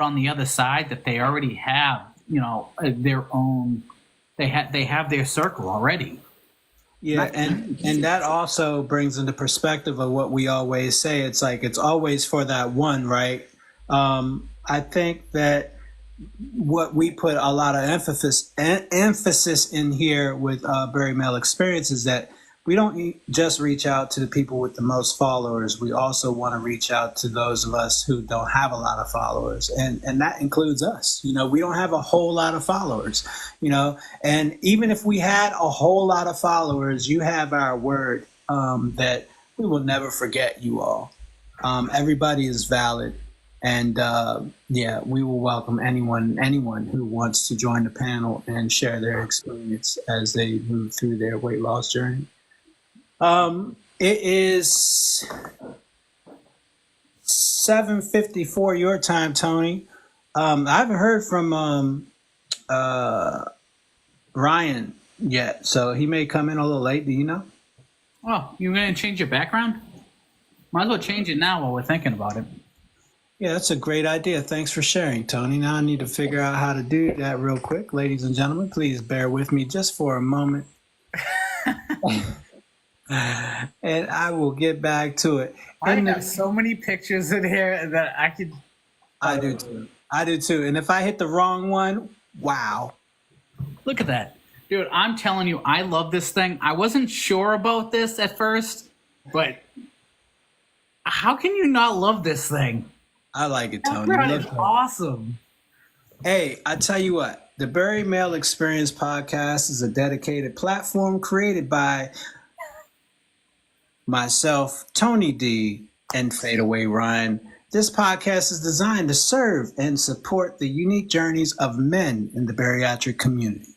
on the other side that they already have, their own. They have their circle already. Yeah, and that also brings into perspective of what we always say. It's like it's always for that one, right? I think that what we put a lot of emphasis in here with Bari Male Experience is that we don't just reach out to the people with the most followers. We also want to reach out to those of us who don't have a lot of followers. And that includes us. We don't have a whole lot of followers, and even if we had a whole lot of followers, you have our word that we will never forget you all. Everybody is valid. And we will welcome anyone who wants to join the panel and share their experience as they move through their weight loss journey. It is 7:54 your time, Tony. I haven't heard from Ryan yet, so he may come in a little late. Do you know? Oh, you're going to change your background? Might as well change it now while we're thinking about it. Yeah, that's a great idea. Thanks for sharing, Tony. Now I need to figure out how to do that real quick. Ladies and gentlemen, please bear with me just for a moment. And I will get back to it. I have so many pictures in here that I could... I do too. And if I hit the wrong one, wow. Look at that. Dude, I'm telling you, I love this thing. I wasn't sure about this at first, but how can you not love this thing? I like it, Tony. It's awesome. Hey, I tell you what, the Bari Male Experience podcast is a dedicated platform created by myself, Tony D, and Fadeaway Ryan. This podcast is designed to serve and support the unique journeys of men in the bariatric community.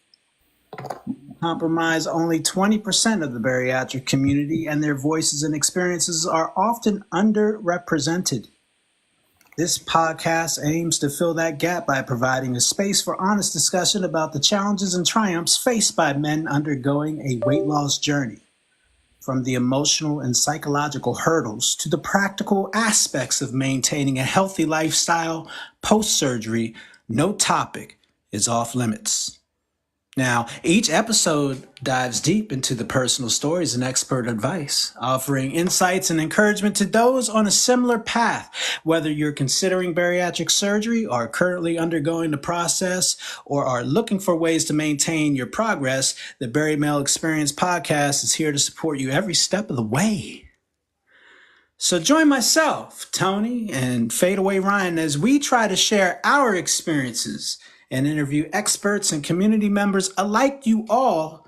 Compromise only 20% of the bariatric community, and their voices and experiences are often underrepresented. This podcast aims to fill that gap by providing a space for honest discussion about the challenges and triumphs faced by men undergoing a weight loss journey. From the emotional and psychological hurdles to the practical aspects of maintaining a healthy lifestyle post-surgery, no topic is off limits. Now, each episode dives deep into the personal stories and expert advice, offering insights and encouragement to those on a similar path. Whether you're considering bariatric surgery, are currently undergoing the process, or are looking for ways to maintain your progress, the Bari Male Experience podcast is here to support you every step of the way. So join myself, Tony, and Fadeaway Ryan as we try to share our experiences and interview experts and community members alike you all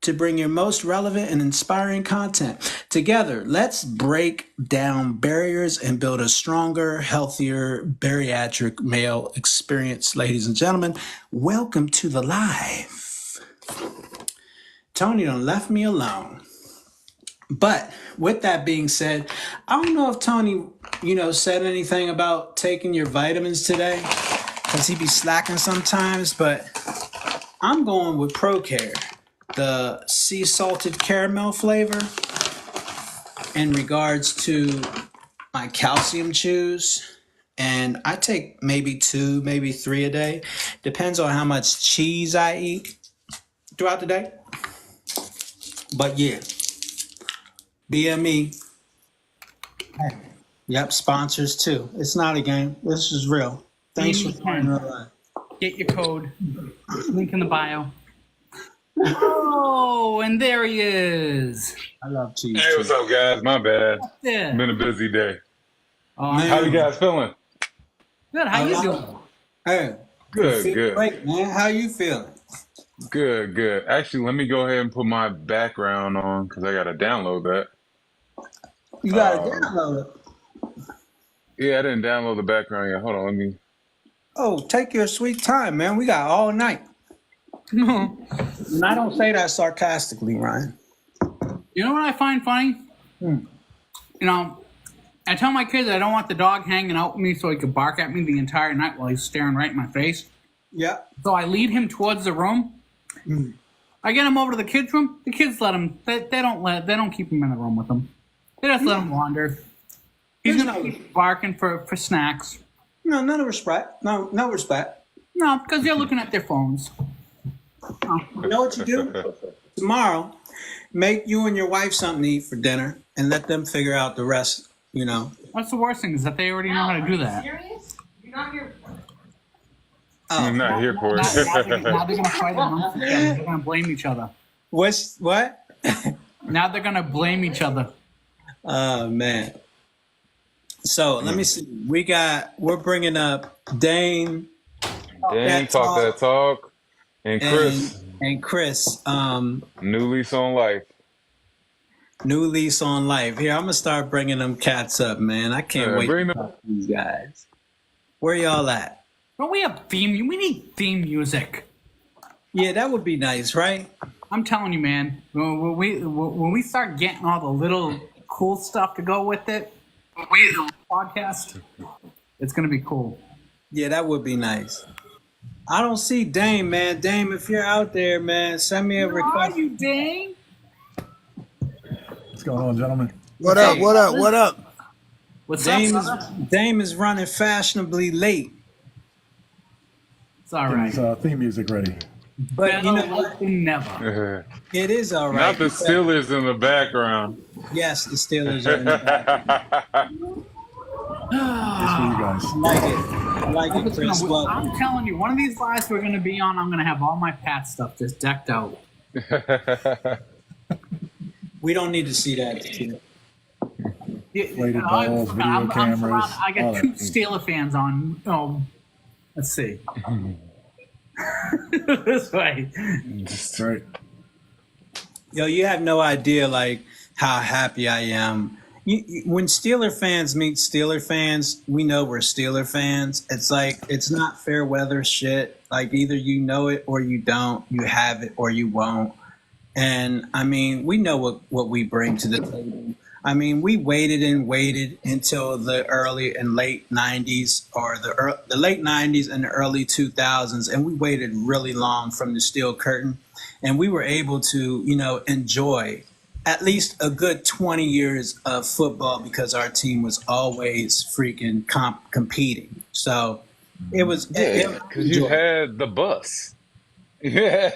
to bring your most relevant and inspiring content. Together, let's break down barriers and build a stronger, healthier bariatric male experience. Ladies and gentlemen, welcome to the live. Tony done left me alone. But with that being said, I don't know if Tony, said anything about taking your vitamins today, because he be slacking sometimes, but I'm going with ProCare, the sea salted caramel flavor, in regards to my calcium chews. And I take maybe 2, maybe 3 a day. Depends on how much cheese I eat throughout the day. But yeah, BME. Yep, sponsors too. It's not a game. This is real. Thanks for joining us. Get your code. Link in the bio. Oh, and there he is. I love cheese. Hey, what's up, guys? My bad. Yeah. Been a busy day. Oh, how you guys feeling? Good. How you doing? Hey. Good. Great, man. How you feeling? Good. Actually, let me go ahead and put my background on because I got to download that. You got to download it. Yeah, I didn't download the background yet. Hold on, let me. Oh, take your sweet time, man. We got all night. And I don't say that sarcastically, Ryan. You know what I find funny? I tell my kids I don't want the dog hanging out with me so he could bark at me the entire night while he's staring right in my face. Yeah. So I lead him towards the room. I get him over to the kids' room. The kids let him. They don't keep him in the room with them. They just let him wander. He's gonna keep barking for snacks. No, none of respect. No respect. No, because they're looking at their phones. You know what you do? Tomorrow, make you and your wife something to eat for dinner and let them figure out the rest, you know. What's the worst thing is that they already know how to do that. Serious? You're not here. I'm not here for Now they're it. going to fight amongst each other. They're going to blame each other. What? Now they're going to blame each other. Oh, man. So let me see. We're bringing up Dane. Dang, talk that talk. And Chris, And Chris, new lease on life. new lease on life. Here, I'm gonna start bringing them cats up, man. I can't wait bring to them. talk to these guys. Where y'all at? Don't we have theme? We need theme music. Yeah, that would be nice, right? I'm telling you, man. When we start getting all the little cool stuff to go with it, podcast, it's gonna be cool. Yeah, that would be nice. I don't see Dame, man. Dame, if you're out there, man, send me a Where request. are you, Dane? What's going on, gentlemen? What up? What up? What up? What's up, brother? Dame is running fashionably late. It's all Get right. his theme music ready. But Better you know late what? than never. It is all right. Not the Steelers in the background. Yes, the Steelers are in the back. It's for you guys. I like it. I like it, Chris. Well, I'm telling you, one of these lives we're going to be on, I'm going to have all my Pat stuff just decked out. we don't need to see that. Inflated balls, video cameras, I all got that. two Steeler fans on. Oh, let's see. This way. That's right. Yo, you have no idea, like, how happy I am. When Steeler fans meet Steeler fans, we know we're Steeler fans. It's like, it's not fair weather shit. Like, either you know it or you don't. You have it or you won't. And, I mean, we know what we bring to the table. I mean, we waited until the early and late 90s or the late 90s and the early 2000s, and we waited really long from the steel curtain. And we were able to, you know, enjoy at least a good 20 years of football because our team was always freaking competing. So it was Yeah, because you had the bus. Yeah.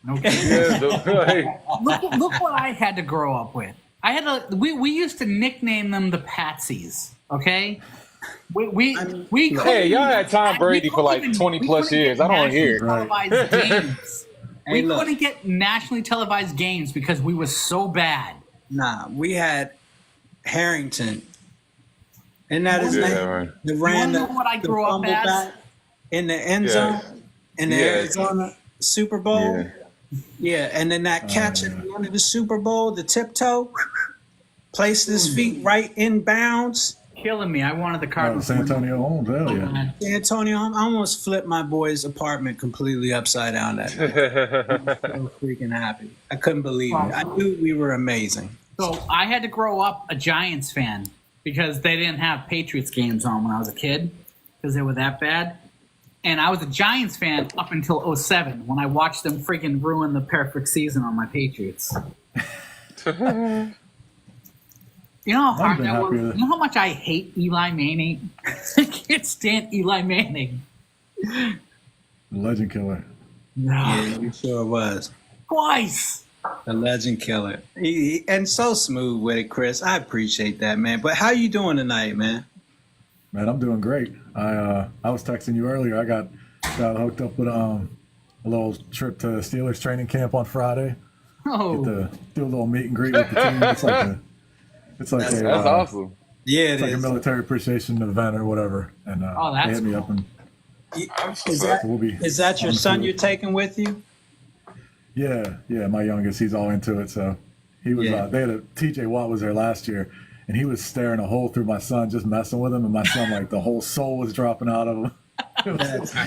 No kidding. Yeah, Look what I had to grow up with. We used to nickname them the Patsies. Okay. We Hey, y'all had Tom Brady for like 20 plus years. I don't want to hear it. televised games. Hey, We look. couldn't get nationally televised games because we were so bad. Nah, we had Harrington. Isn't that his Yeah, name? right. The You wanna know what I grew up fumble as? back in the end Yeah. zone in the Yeah. Arizona Super Bowl. Yeah. Yeah, and then that catch at the end of the Super Bowl, the tiptoe, placed his feet right in bounds. Killing me. I wanted the Oh, Cardinals. San Antonio Holmes, hell yeah. Antonio, I almost flipped my boy's apartment completely upside down that night. So freaking happy. I couldn't believe it. I knew we were amazing. So I had to grow up a Giants fan because they didn't have Patriots games on when I was a kid because they were that bad. And I was a Giants fan up until 2007 when I watched them freaking ruin the perfect season on my Patriots. You know how hard been that was? happier. You know how much I hate Eli Manning? I can't stand Eli Manning. Legend killer. Yeah, you sure was. Twice. The legend killer. And so smooth with it, Chris. I appreciate that, man. But how you doing tonight, man? Man, I'm doing great. I was texting you earlier. I got hooked up with a little trip to Steelers training camp on Friday. Oh, Get to do a little meet and greet with the team. It's like That's a awesome. Yeah, it's like a military appreciation event or whatever. And Oh, that's they hit me cool. up and Is that, we'll be is that your on son to it. you're taking with you? Yeah, my youngest, he's all into it. So he was. Yeah. They had TJ Watt was there last year, and he was staring a hole through my son, just messing with him, and my son like the whole soul was dropping out of him. It was so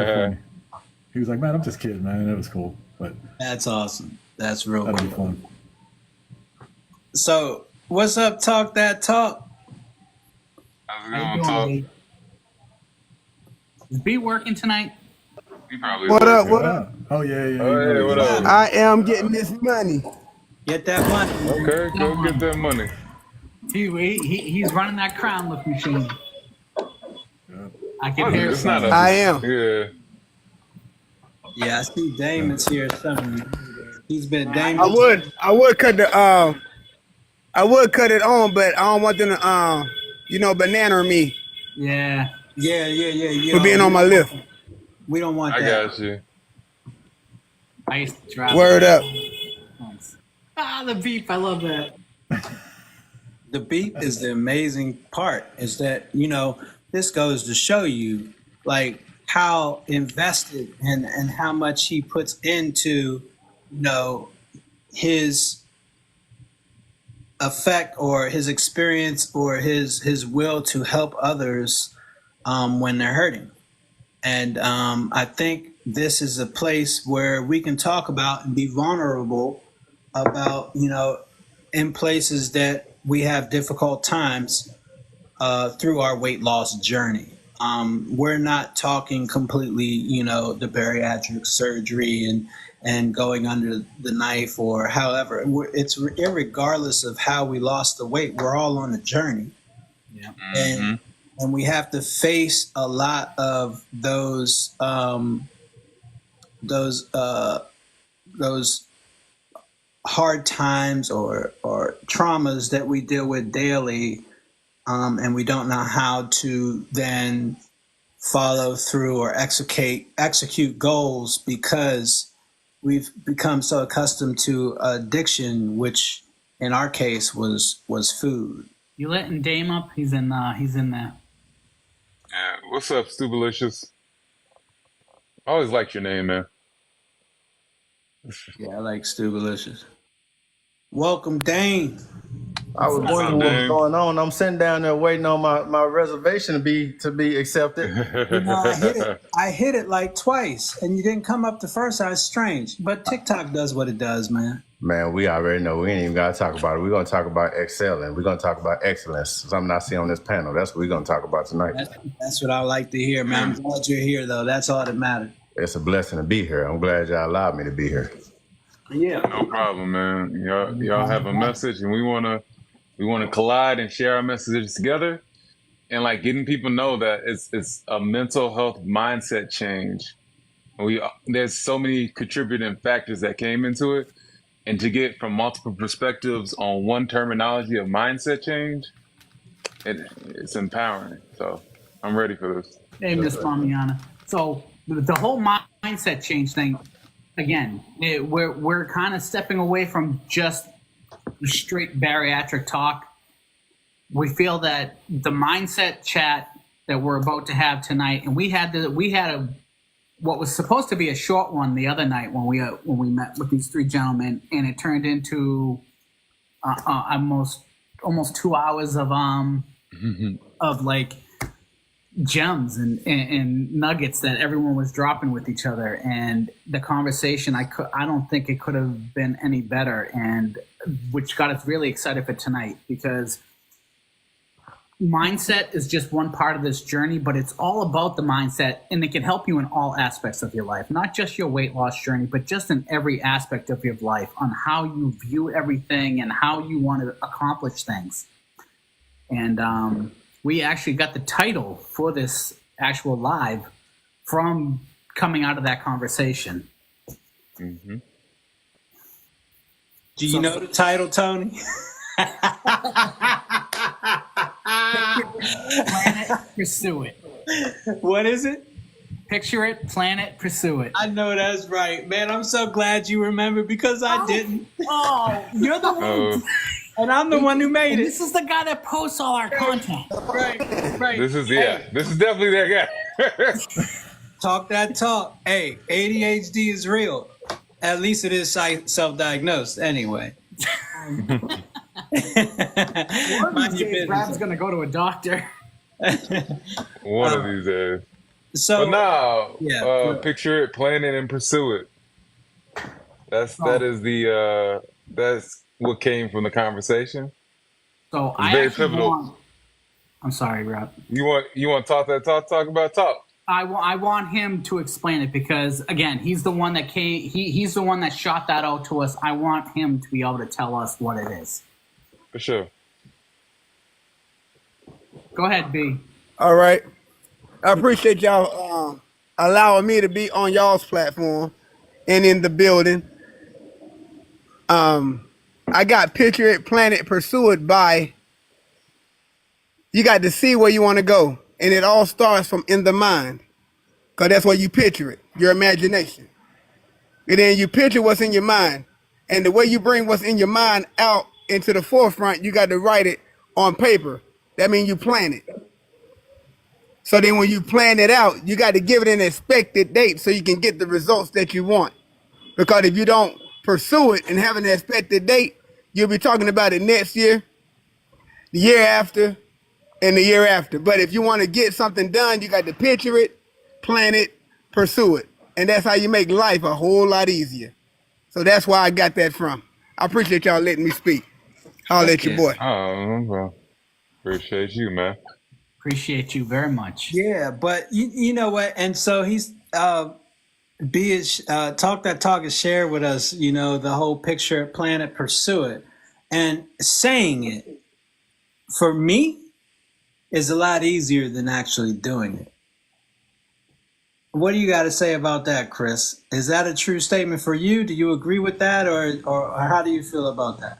funny. He was like, "Man, I'm just kidding, man," and it was cool, but That's awesome. That's real that'll be cool. fun. So, what's up, Talk That Talk? How's it how going, you Talk? doing, B? Is B working tonight? You probably What would. up? What up? Oh yeah. Oh, hey, what up? I am getting this money. Get that money. Okay, go get that money. He's running that crown lift machine. Yeah. I can hear It's not a. I am. Yeah. Yeah, I see Damon's here. Something. He's been I Damon. would cut the I would cut it on, but I don't want them to banana me Yeah. Yeah. You for being on my lift. We don't want I that. got you. I used to drive. Word up. Once. The beep. I love that. The beat is the amazing part. Is that this goes to show you like how invested and how much he puts into his effect or his experience or his will to help others when they're hurting. And I think this is a place where we can talk about and be vulnerable about, in places that we have difficult times through our weight loss journey. We're not talking completely, the bariatric surgery and going under the knife or however. It's irregardless of how we lost the weight. We're all on a journey. Yeah. And we have to face a lot of those hard times or traumas that we deal with daily, and we don't know how to then follow through or execute goals because we've become so accustomed to addiction, which in our case was food. You letting Dame up? He's in there. Yeah. What's up, Stupalicious? I always liked your name, man. Yeah, I like Stupalicious. Welcome, Dane. I was What's wondering up, what was Dave? going on. I'm sitting down there waiting on my reservation to be accepted. I hit it like twice, and you didn't come up the first time. It's strange, but TikTok does what it does, man. Man, we already know. We ain't even got to talk about it. We're going to talk about excelling. We're going to talk about excellence. Something I see on this panel. That's what we're going to talk about tonight. That's what I like to hear, man. I'm glad you're here, though. That's all that matters. It's a blessing to be here. I'm glad y'all allowed me to be here. Yeah. No problem, man. Y'all have a message, and we wanna collide and share our messages together, and like getting people know that it's a mental health mindset change. There's so many contributing factors that came into it, and to get from multiple perspectives on one terminology of mindset change, it's empowering. So I'm ready for this. Hey, Miss Mamiana. So the whole mindset change thing, again, we're kind of stepping away from just straight bariatric talk. We feel that the mindset chat that we're about to have tonight, and we had what was supposed to be a short one the other night when we met with these three gentlemen, and it turned into almost 2 hours of like gems and nuggets that everyone was dropping with each other, and the conversation I don't think it could have been any better, and which got us really excited for tonight, because mindset is just one part of this journey, but it's all about the mindset, and it can help you in all aspects of your life, not just your weight loss journey, but just in every aspect of your life, on how you view everything and how you want to accomplish things. And we actually got the title for this actual live from coming out of that conversation. Mm-hmm. Do you know the title, Tony? Planet, pursue it. What is it? Picture it, plan it, pursue it. I know that's right, man. I'm so glad you remember, because I didn't. Oh, you're the one. And I'm the one who made it. This is the guy that posts all our content. Right. This is definitely that guy. Talk that talk. Hey, ADHD is real. At least it is self-diagnosed anyway. One of these days, Brad's going to go to a doctor. One of these days. So, But now, yeah. picture it, plan it, and pursue it. That's what came from the conversation. So I very actually pivotal. want. I'm sorry, Rob. You want to talk that talk? Talk about talk. I want him to explain it, because again, he's the one that came. He's the one that shot that out to us. I want him to be able to tell us what it is. For sure. Go ahead, B. All right. I appreciate y'all allowing me to be on y'all's platform and in the building. I got Picture It, Plan It, Pursue It by. You got to see where you want to go, and it all starts from in the mind, because that's where you picture it, your imagination. And then you picture what's in your mind. And the way you bring what's in your mind out into the forefront, you got to write it on paper. That means you plan it. So then when you plan it out, you got to give it an expected date so you can get the results that you want. Because if you don't pursue it and have an expected date, you'll be talking about it next year, the year after, and the year after. But if you want to get something done, you got to picture it, plan it, pursue it. And that's how you make life a whole lot easier. So that's where I got that from. I appreciate y'all letting me speak. Holler That's at your good. boy. Oh, well, appreciate you, man. Appreciate you very much. Yeah, but you know what? And so he's talk that talk and share with us. You know, the whole picture, plan it, pursue it, and saying it for me is a lot easier than actually doing it. What do you got to say about that, Chris? Is that a true statement for you? Do you agree with that, or how do you feel about that?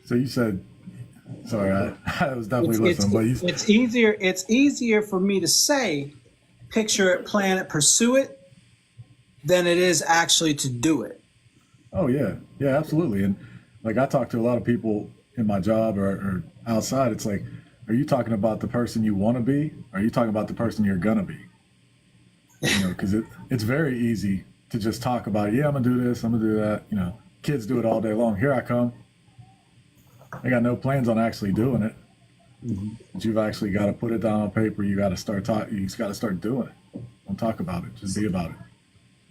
So you said, sorry, I was definitely listening, but it's easier. It's easier for me to say, picture it, plan it, pursue it, than it is actually to do it. oh yeah, absolutely. And like I talk to a lot of people in my job or outside. It's like, are you talking about the person you want to be? Or are you talking about the person you're gonna be? You know, because it's very easy to just talk about, yeah, I'm gonna do this, I'm gonna do that. You know, kids do it all day long. Here I come. I got no plans on actually doing it. But you've actually got to put it down on paper. You got to start talking. You just got to start doing it. Don't talk about it. Just be about it.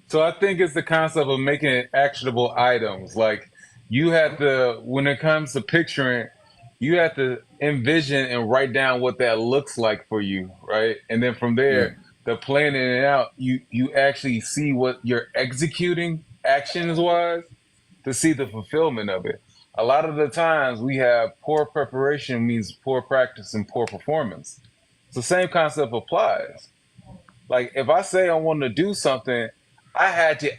So I think it's the concept of making actionable items. Like you have to, when it comes to picturing, you have to envision and write down what that looks like for you, right? And then from Yeah. there, the planning it out, you actually see what you're executing actions wise to see the fulfillment of it. A lot of the times we have poor preparation means poor practice and poor performance. So the same concept applies. Like if I say I want to do something, I had to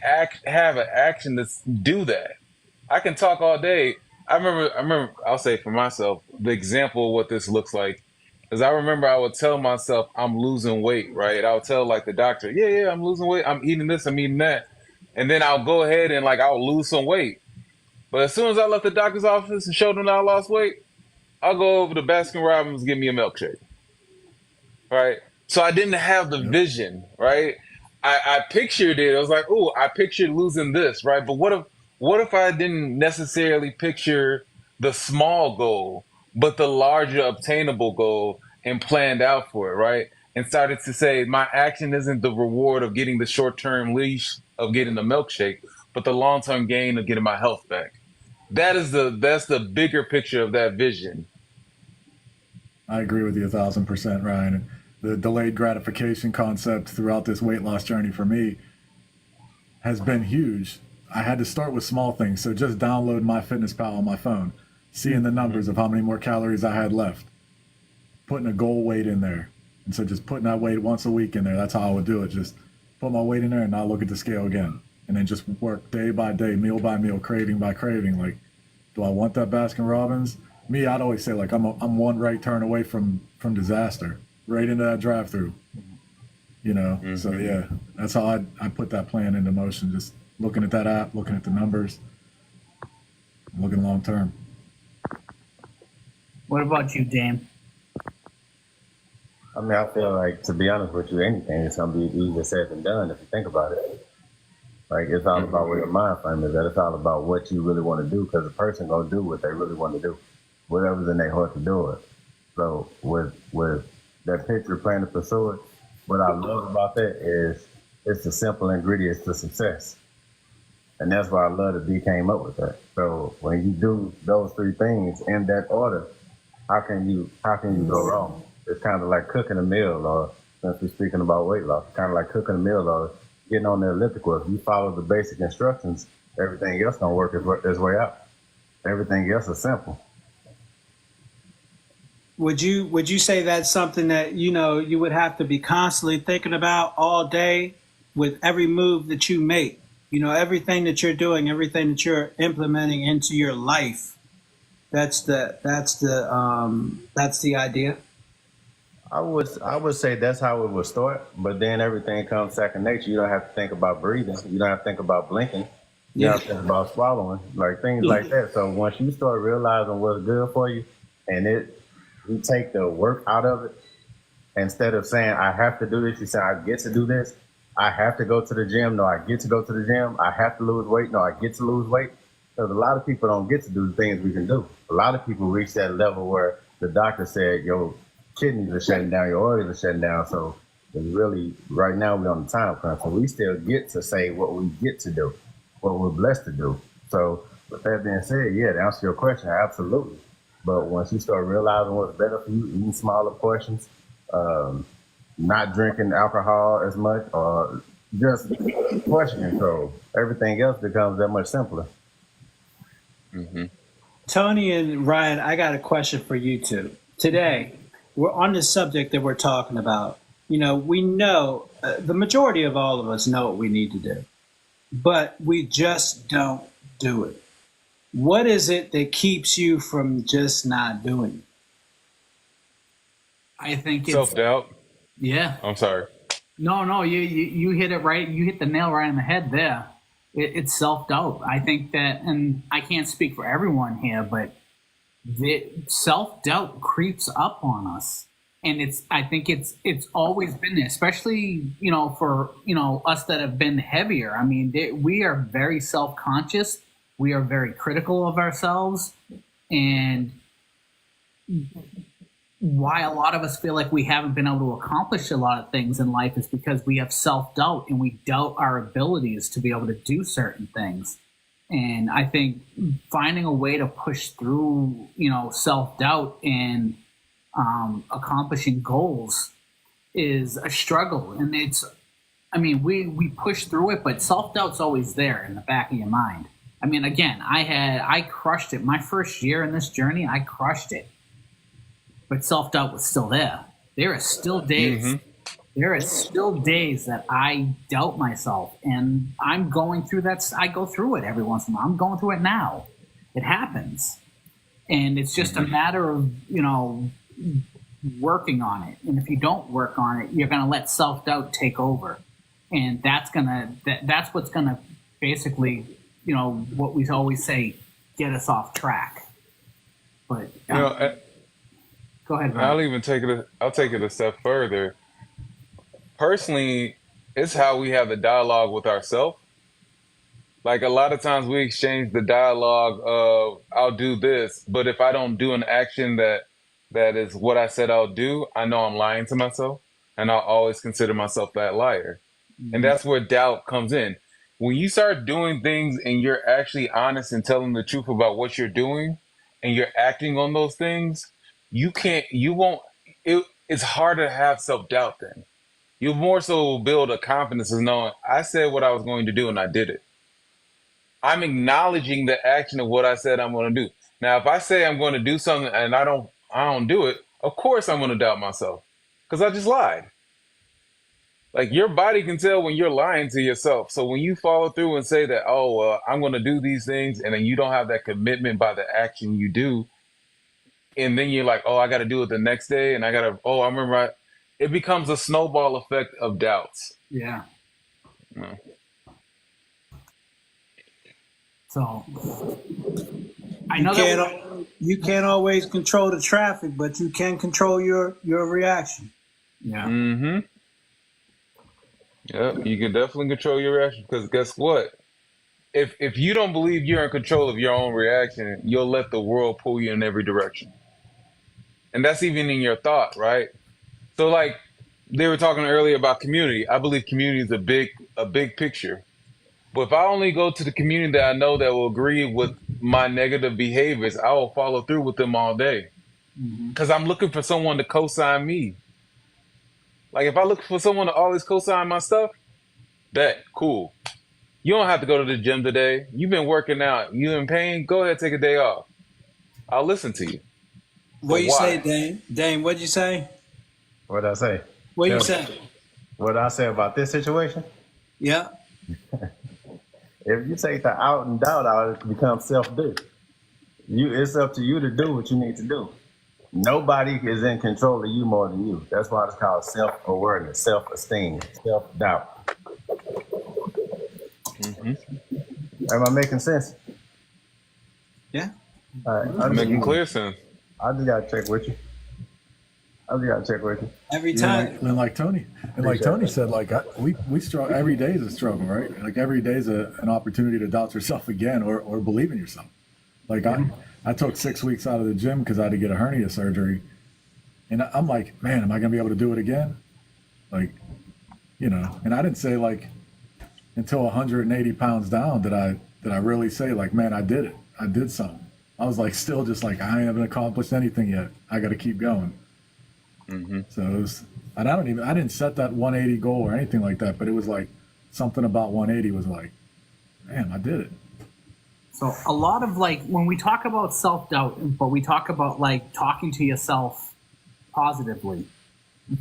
have an action to do that. I can talk all day. I remember. I'll say for myself, the example of what this looks like is I remember I would tell myself I'm losing weight, right? I would tell like the doctor, yeah, I'm losing weight. I'm eating this, I'm eating that, and then I'll go ahead and like I'll lose some weight. But as soon as I left the doctor's office and showed them that I lost weight, I'll go over to Baskin Robbins and give me a milkshake, right? So I didn't have the Yep. vision, right? I pictured it. I was like, oh, I pictured losing this, right? But what if I didn't necessarily picture the small goal, but the larger obtainable goal and planned out for it, right? And started to say my action isn't the reward of getting the short term leash of getting the milkshake, but the long term gain of getting my health back. That's the bigger picture of that vision. I agree with you 1,000%, Ryan. And the delayed gratification concept throughout this weight loss journey for me has been huge. I had to start with small things. So just download MyFitnessPal on my phone, seeing the numbers of how many more calories I had left, putting a goal weight in there. And so just putting that weight once a week in there. That's how I would do it. Just put my weight in there and not look at the scale again. And then just work day by day, meal by meal, craving by craving. Like, do I want that Baskin Robbins? Me, I'd always say like I'm one right turn away from disaster, right into that drive-through. You know, so yeah, that's how I put that plan into motion. Just looking at that app, looking at the numbers, looking long term. What about you, Dame? I mean, I feel like, to be honest with you, anything is going to be easier said than done if you think about it. Like, it's all about where your mind frame is at. It's all about what you really want to do, because a person going to do what they really want to do, whatever's in their heart to do it. So with that picture, plan to pursue it, what I love about that is it's the simple ingredients to success. And that's why I love that D came up with that. So when you do those three things in that order, how can you go wrong? It's kind of like cooking a meal, or since we're speaking about weight loss, kind of like cooking a meal or getting on the elliptical. If you follow the basic instructions, everything else gonna work its way out. Everything else is simple. would you say that's something that you would have to be constantly thinking about all day with every move that you make? Everything that you're doing, everything that you're implementing into your life. That's the idea. I would say that's how it would start, but then everything comes second nature. You don't have to think about breathing. You don't have to think about blinking. You don't Yeah. have to think about swallowing, like things like that. So once you start realizing what's good for you, and you take the work out of it, instead of saying I have to do this, you say I get to do this. I have to go to the gym. No, I get to go to the gym. I have to lose weight. No, I get to lose weight. Because a lot of people don't get to do the things we can do. A lot of people reach that level where the doctor said your kidneys are shutting down, your organs are shutting down. So it's really right now we're on the time crunch. So we still get to say what we get to do, what we're blessed to do. So with that being said, yeah, to answer your question, absolutely. But once you start realizing what's better for you, eating smaller portions, um, not drinking alcohol as much, or just portion control, everything else becomes that much simpler. Mm-hmm. Tony and Ryan, I got a question for you two. Today, we're on the subject that we're talking about. We know the majority of all of us know what we need to do, but we just don't do it. What is it that keeps you from just not doing it? I think it's Self-doubt. yeah. I'm sorry. No, you hit it right. You hit the nail right on the head there. It's self-doubt. I think that, and I can't speak for everyone here, but the self-doubt creeps up on us. And I think it's always been there, especially, for, us that have been heavier. I mean, we are very self-conscious. We are very critical of ourselves. And why a lot of us feel like we haven't been able to accomplish a lot of things in life is because we have self-doubt and we doubt our abilities to be able to do certain things. And I think finding a way to push through, self-doubt and accomplishing goals is a struggle. And we push through it, but self-doubt's always there in the back of your mind. I mean, again, I crushed it. My first year in this journey, I crushed it. But self-doubt was still there. There are still days. Mm-hmm. There are still days that I doubt myself, and I'm going through that. I go through it every once in a while. I'm going through it now. It happens, and it's just a matter of working on it. And if you don't work on it, you're going to let self-doubt take over, and that's what's gonna basically, what we always say, get us off track. But go ahead, Ryan. I'll take it a step further. Personally, it's how we have the dialogue with ourselves. Like a lot of times we exchange the dialogue of I'll do this, but if I don't do an action that is what I said I'll do, I know I'm lying to myself, and I'll always consider myself that liar. Mm-hmm. And that's where doubt comes in. When you start doing things and you're actually honest and telling the truth about what you're doing and you're acting on those things, it's harder to have self-doubt then. You'll more so build a confidence in knowing I said what I was going to do and I did it. I'm acknowledging the action of what I said I'm going to do. Now, if I say I'm going to do something and I don't do it, of course I'm going to doubt myself because I just lied. Like your body can tell when you're lying to yourself. So when you follow through and say that, I'm going to do these things, and then you don't have that commitment by the action you do, and then you're like, I got to do it the next day, and I remember. It becomes a snowball effect of doubts. Yeah. So I know you can't always control the traffic, but you can control your reaction. Yeah. Mm-hmm. Yeah, you can definitely control your reaction because guess what? If you don't believe you're in control of your own reaction, you'll let the world pull you in every direction. And that's even in your thought, right? So like they were talking earlier about community. I believe community is a big picture. But if I only go to the community that I know that will agree with my negative behaviors, I will follow through with them all day. Because I'm looking for someone to co-sign me. Like if I look for someone to always co-sign my stuff, cool. You don't have to go to the gym today. You've been working out. You in pain? Go ahead, take a day off. I'll listen to you. What But you say, why? Dane? Dane, what'd you say? What I say? What you Tell me. say? What I say about this situation? Yeah. If you take the out and doubt out, it becomes self-do. It's up to you to do what you need to do. Nobody is in control of you more than you. That's why it's called self-awareness, self-esteem, self-doubt. Hmm. Am I making sense? Yeah. All right. Making clear sense. I just gotta check with you. I just gotta check with you. Every Yeah, time. like Tony, and like Appreciate Tony that. said, like we struggle every day is a struggle, right? Like every day is an opportunity to doubt yourself again or believe in yourself. Like I took 6 weeks out of the gym because I had to get a hernia surgery, and I'm like, man, am I gonna be able to do it again? Like, and I didn't say like until 180 pounds down did I really say like, man, I did it. I did something. I was like still just like I haven't accomplished anything yet. I got to keep going. Hmm. So it was, and I didn't set that 180 goal or anything like that, but it was like something about 180 was like, man, I did it. So a lot of like when we talk about self-doubt, but we talk about like talking to yourself positively,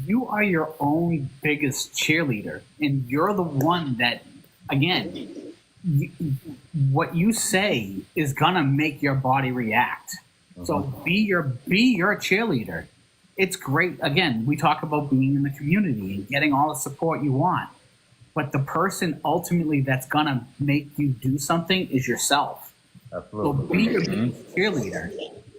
you are your own biggest cheerleader, and you're the one that, again, you, what you say is gonna make your body react. So be your cheerleader. It's great. Again, we talk about being in the community and getting all the support you want, but the person ultimately that's gonna make you do something is yourself. So Absolutely. be your biggest cheerleader.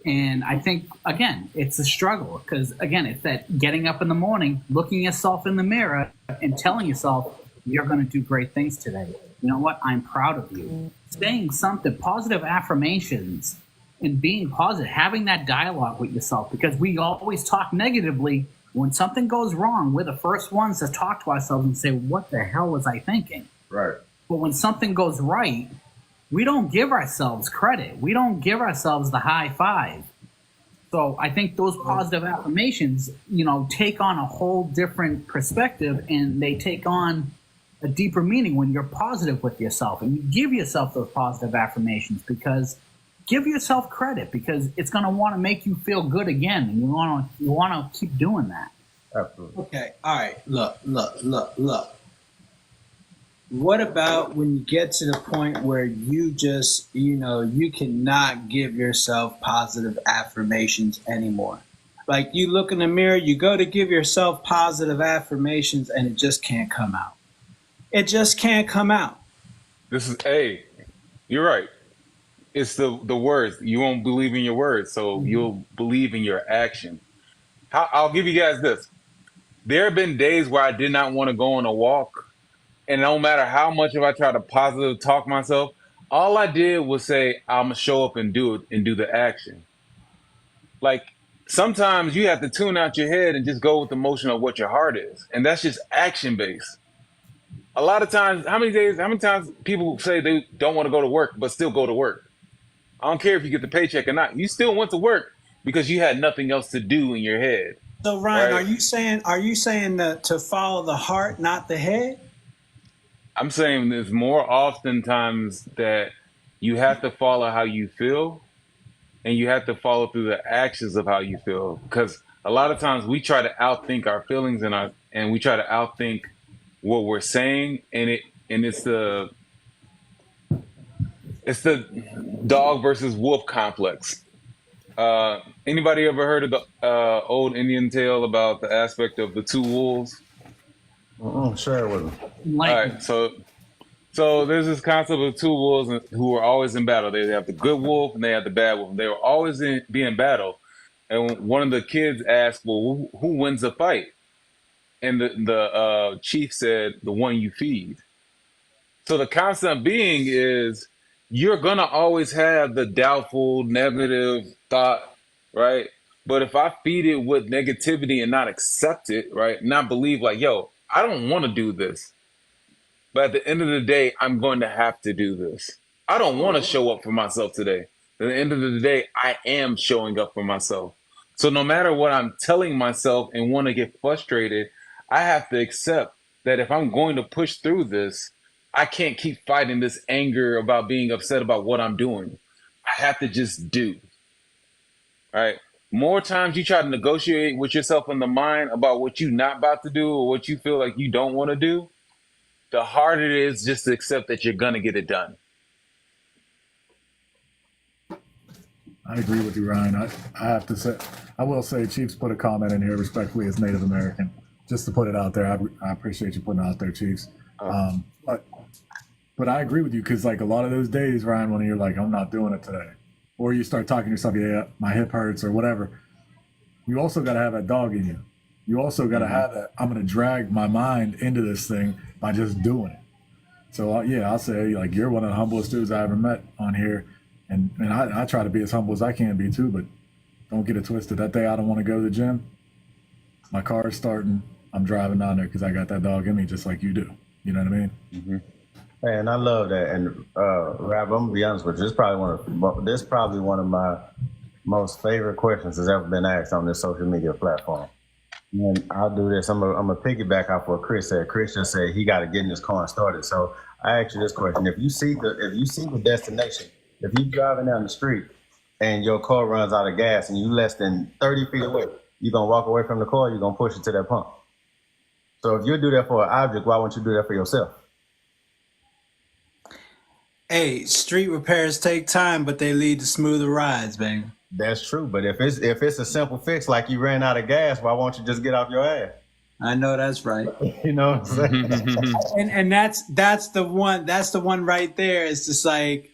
And I think, again, it's a struggle because, again, it's that getting up in the morning, looking yourself in the mirror and telling yourself, you're going to do great things today. You know what? I'm proud of you. Saying something, positive affirmations and being positive, having that dialogue with yourself, because we always talk negatively. When something goes wrong, we're the first ones to talk to ourselves and say, what the hell was I thinking? Right. But when something goes right, we don't give ourselves credit. We don't give ourselves the high five. So I think those positive affirmations, take on a whole different perspective, and they take on a deeper meaning when you're positive with yourself and you give yourself those positive affirmations, because give yourself credit, because it's going to want to make you feel good again, and you want to keep doing that. Absolutely. Okay. All right. Look. What about when you get to the point where you just, you cannot give yourself positive affirmations anymore? Like you look in the mirror, you go to give yourself positive affirmations and it just can't come out. It just can't come out. Hey, you're right. It's the words. You won't believe in your words, so you'll believe in your action. I'll give you guys this. There have been days where I did not want to go on a walk, and no matter how much of I try to positive talk myself, all I did was say I'm gonna show up and do it and do the action. Like sometimes you have to tune out your head and just go with the motion of what your heart is, and that's just action based. A lot of times, how many times people say they don't want to go to work but still go to work? I don't care if you get the paycheck or not. You still went to work because you had nothing else to do in your head, So Ryan, right? are you saying that to follow the heart, not the head? I'm saying there's more oftentimes that you have to follow how you feel, and you have to follow through the actions of how you feel. Because a lot of times we try to outthink our feelings and we try to outthink what we're saying, and it's the dog versus wolf complex. Anybody ever heard of the old Indian tale about the aspect of the two wolves? Share it with them. All Like, right, so there's this concept of two wolves who are always in battle. They have the good wolf and they have the bad wolf. They were always be in battle. And one of the kids asked, "Well, who wins the fight?" And the chief said, "The one you feed." So the concept being is you're gonna always have the doubtful, negative thought, right? But if I feed it with negativity and not accept it, right, not believe like, yo, I don't want to do this, but at the end of the day, I'm going to have to do this. I don't want to show up for myself today. At the end of the day, I am showing up for myself. So no matter what I'm telling myself and want to get frustrated, I have to accept that if I'm going to push through this, I can't keep fighting this anger about being upset about what I'm doing. I have to just do. Right. more times you try to negotiate with yourself in the mind about what you're not about to do or what you feel like you don't want to do, the harder it is just to accept that you're gonna get it done. I agree with you, Ryan. I have to say, I will say, Chiefs put a comment in here respectfully as Native American, just to put it out there. I appreciate you putting it out there, Chiefs. But I agree with you because like a lot of those days, Ryan, when you're like, I'm not doing it today, or you start talking to yourself, yeah, my hip hurts or whatever. You also got to have that dog in you. You also got to have that. I'm going to drag my mind into this thing by just doing it. So yeah, I'll say like you're one of the humblest dudes I ever met on here. And I try to be as humble as I can be too, but don't get it twisted. That day I don't want to go to the gym. My car is starting. I'm driving down there because I got that dog in me just like you do. You know what I mean? Mm-hmm. And I love that. And Rab, I'm gonna be honest with you. This is probably one of my most favorite questions that's ever been asked on this social media platform. And I'll do this. I'm gonna piggyback off what Chris said. Chris just said he got to get in his car and start it. So I ask you this question: If you see the destination. If you're driving down the street and your car runs out of gas and you less than 30 feet away, you're going to walk away from the car, you're going to push it to that pump. So if you do that for an object, why won't you do that for yourself? Hey, street repairs take time, but they lead to smoother rides, baby. That's true. But if it's a simple fix, like you ran out of gas, why won't you just get off your ass? I know that's right. You know what I'm saying? and that's the one right there. It's just like,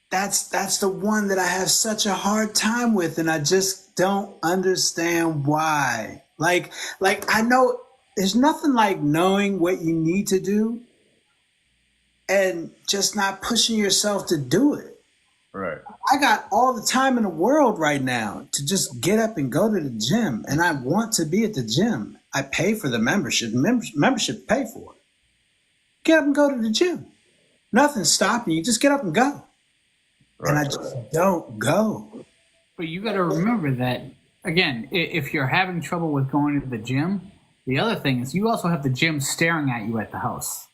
that's the one that I have such a hard time with, and I just don't understand why. Like I know there's nothing like knowing what you need to do and just not pushing yourself to do it. Right. I got all the time in the world right now to just get up and go to the gym, and I want to be at the gym. I pay for the membership. Membership pay for it. Get up and go to the gym. Nothing's stopping you. Just get up and go. Right. And I just don't go. But you got to remember that, again, if you're having trouble with going to the gym, the other thing is you also have the gym staring at you at the house.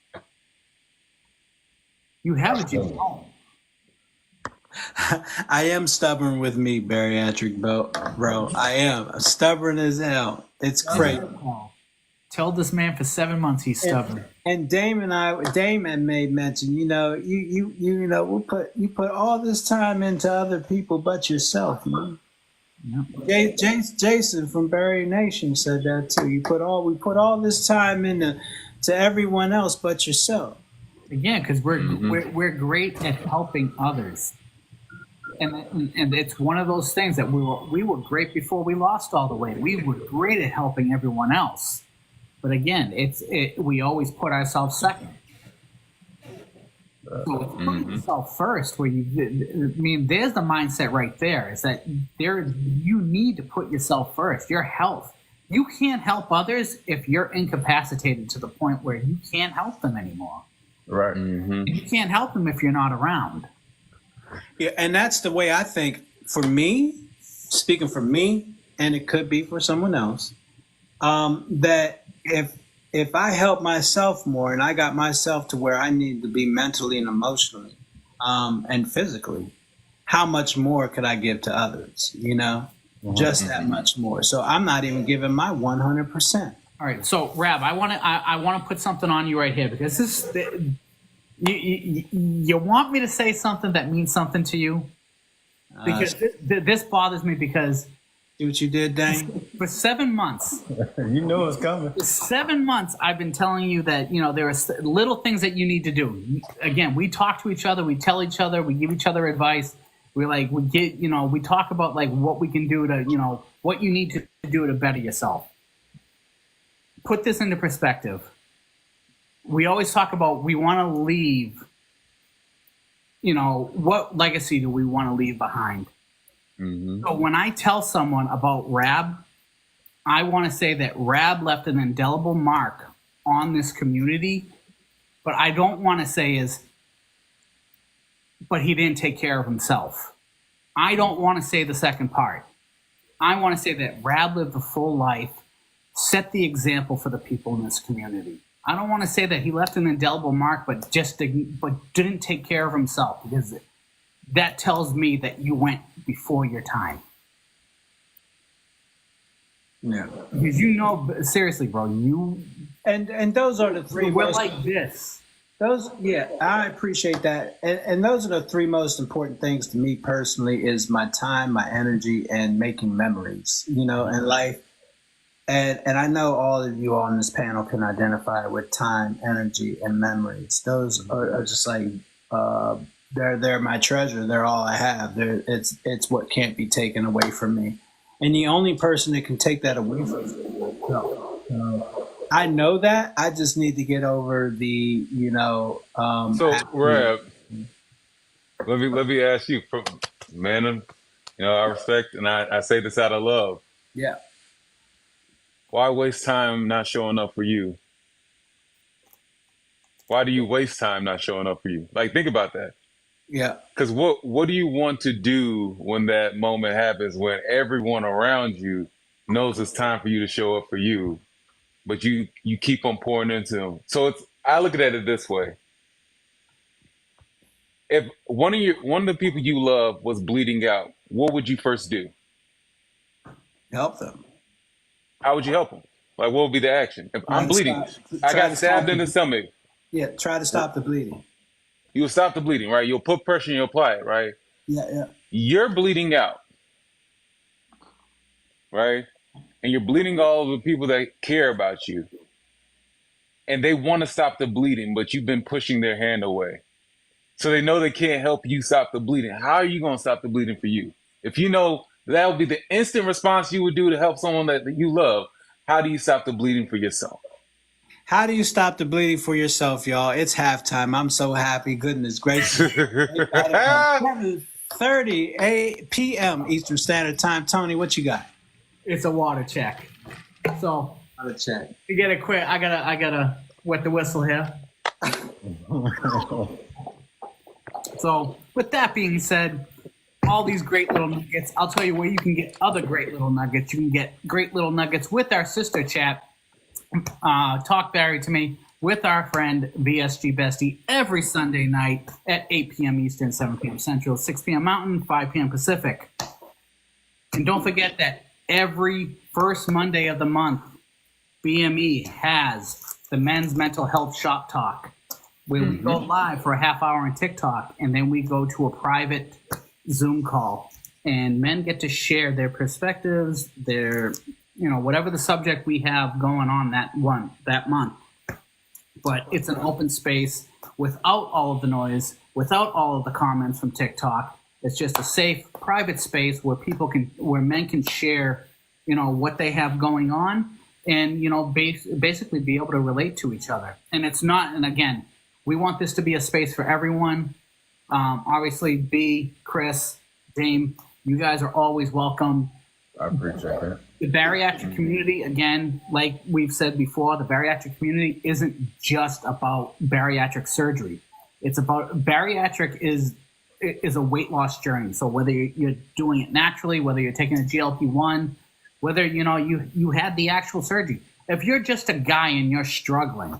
You have a gym at home. I am stubborn with me, bariatric bro. I am stubborn as hell. It's crazy. Tell this man for 7 months he's stubborn. And Dame had made mention. You know, you know, you put all this time into other people but yourself, man. Yep. Jason from Bari Nation said that too. We put all this time into everyone else but yourself. Again, because we're great at helping others. And it's one of those things that we were great before we lost all the weight. We were great at helping everyone else. But again, we always put ourselves second. So it's putting yourself first. There's the mindset right there. Is that you need to put yourself first. Your health. You can't help others if you're incapacitated to the point where you can't help them anymore. Right. Mm-hmm. You can't help them if you're not around. Yeah, and that's the way I think. For me, speaking for me, and it could be for someone else, that if I help myself more and I got myself to where I need to be mentally and emotionally and physically, how much more could I give to others? You know, just that much more. So I'm not even giving my 100%. All right, so Rab, I want to put something on you right here because you want me to say something that means something to you because this bothers me because. See what you did, Dane? For 7 months. You know it's coming. For 7 months, I've been telling you that, there are little things that you need to do. Again, we talk to each other, we tell each other, we give each other advice. We talk about like what we can do to, what you need to do to better yourself. Put this into perspective. We always talk about we want to leave, what legacy do we want to leave behind? Mm-hmm. So when I tell someone about Rab, I want to say that Rab left an indelible mark on this community, but I don't want to say but he didn't take care of himself. I don't want to say the second part. I want to say that Rab lived a full life, set the example for the people in this community. I don't want to say that he left an indelible mark, but didn't take care of himself, because that tells me that you went before your time. Yeah. Because seriously, bro, And those are the three we're most, like this. I appreciate that. And those are the three most important things to me personally is my time, my energy, and making memories, in life. And I know all of you on this panel can identify with time, energy, and memories. Those are just like they're my treasure. They're all I have. It's what can't be taken away from me. And the only person that can take that away from me is myself. I know that. I just need to get over the, So, Rab, let me ask you, man. I respect, and I say this out of love. yeah. Why waste time not showing up for you? Why do you waste time not showing up for you? Like, think about that. Yeah. Because what do you want to do when that moment happens, when everyone around you knows it's time for you to show up for you, but you keep on pouring into them? So I look at it this way: if one of the people you love was bleeding out, what would you first do? Help them. How would you help them? Like, what would be the action? If Try I'm to bleeding, stop- I try got to stabbed stop in the the- stomach. Yeah, try to stop the bleeding. You'll stop the bleeding, right? You'll put pressure and you'll apply it, right? Yeah. You're bleeding out, right? And you're bleeding all of the people that care about you. And they want to stop the bleeding, but you've been pushing their hand away. So they know they can't help you stop the bleeding. How are you going to stop the bleeding for you? If you know that would be the instant response you would do to help someone that you love, how do you stop the bleeding for yourself? How do you stop the bleeding for yourself, y'all? It's halftime. I'm so happy. Goodness gracious. 7:30 p.m. Eastern Standard Time. Tony, what you got? It's a water check. So Water check. to get it quick, I gotta wet the whistle here. So with that being said, all these great little nuggets, I'll tell you where you can get other great little nuggets. You can get great little nuggets with our sister chat, Talk Bari to Me, with our friend VSG Bestie every Sunday night at 8 p.m. Eastern, 7 p.m. Central, 6 p.m. Mountain, 5 p.m. Pacific. And don't forget that every first Monday of the month, BME has the Men's Mental Health Shop Talk, where we go live for a half hour on TikTok, and then we go to a private Zoom call, and men get to share their perspectives, their, whatever the subject we have going on that month. But it's an open space without all of the noise, without all of the comments from TikTok. It's just a safe, private space where where men can share, what they have going on, and basically be able to relate to each other. And it's not. And again, we want this to be a space for everyone. Obviously, B, Chris, Dame, you guys are always welcome. I appreciate that. The bariatric community, again, like we've said before, the bariatric community isn't just about bariatric surgery. It's about bariatric is a weight loss journey. So whether you're doing it naturally, whether you're taking a GLP-1, whether you had the actual surgery. If you're just a guy and you're struggling,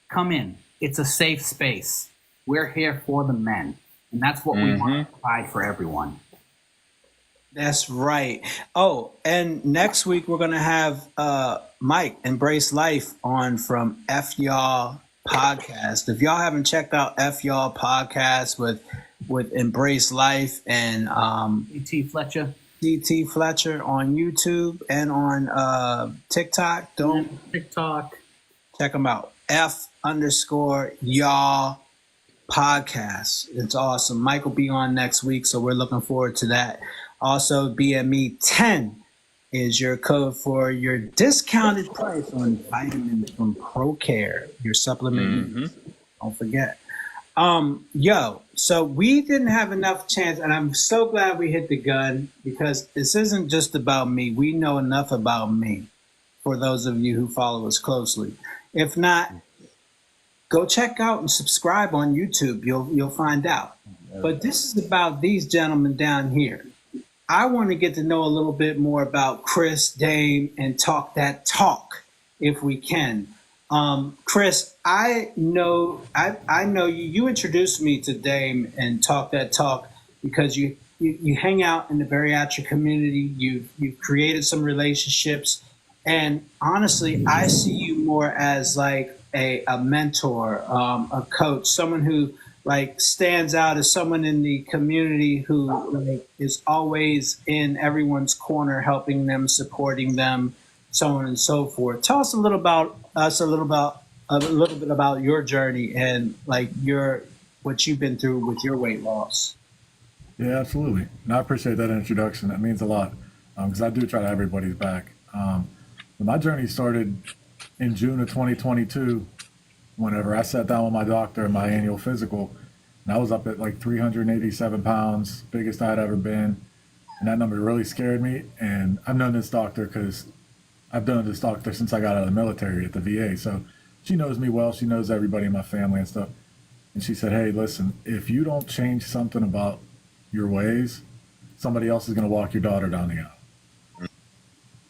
come in. It's a safe space. We're here for the men, and that's what we want to provide for everyone. That's right. Oh, and next week we're going to have Mike, Embrace Life, on from F Y'all Podcast. If y'all haven't checked out F Y'all Podcast with Embrace Life and E.T. Fletcher. D.T. Fletcher on YouTube and on TikTok. TikTok. Check them out. F_y'all podcast. It's awesome. Mike will be on next week, so we're looking forward to that. Also, BME 10 is your code for your discounted price on vitamins from ProCare, your supplement. Don't forget. So we didn't have enough chance, and I'm so glad we hit the gun, because this isn't just about me. We know enough about me, for those of you who follow us closely. If not, go check out and subscribe on YouTube. You'll find out. But this is about these gentlemen down here. I want to get to know a little bit more about Chris, Dame, and talk that talk, if we can. Chris, I know you introduced me to Dame and Talk That Talk because you hang out in the bariatric community. You've created some relationships, and honestly, I see you more as like a mentor, a coach, someone who like stands out as someone in the community who like is always in everyone's corner, helping them, supporting them, so on and so forth. Tell us a little about us, a little bit about your journey and like what you've been through with your weight loss. Yeah, absolutely. And I appreciate that introduction. That means a lot because I do try to have everybody's back. But my journey started in June of 2022 whenever I sat down with my doctor in my annual physical. And I was up at like 387 pounds, biggest I'd ever been. And that number really scared me. And I've known this doctor because I've known this doctor since I got out of the military at the VA. So she knows me well. She knows everybody in my family and stuff. And she said, hey, listen, if you don't change something about your ways, somebody else is going to walk your daughter down the aisle.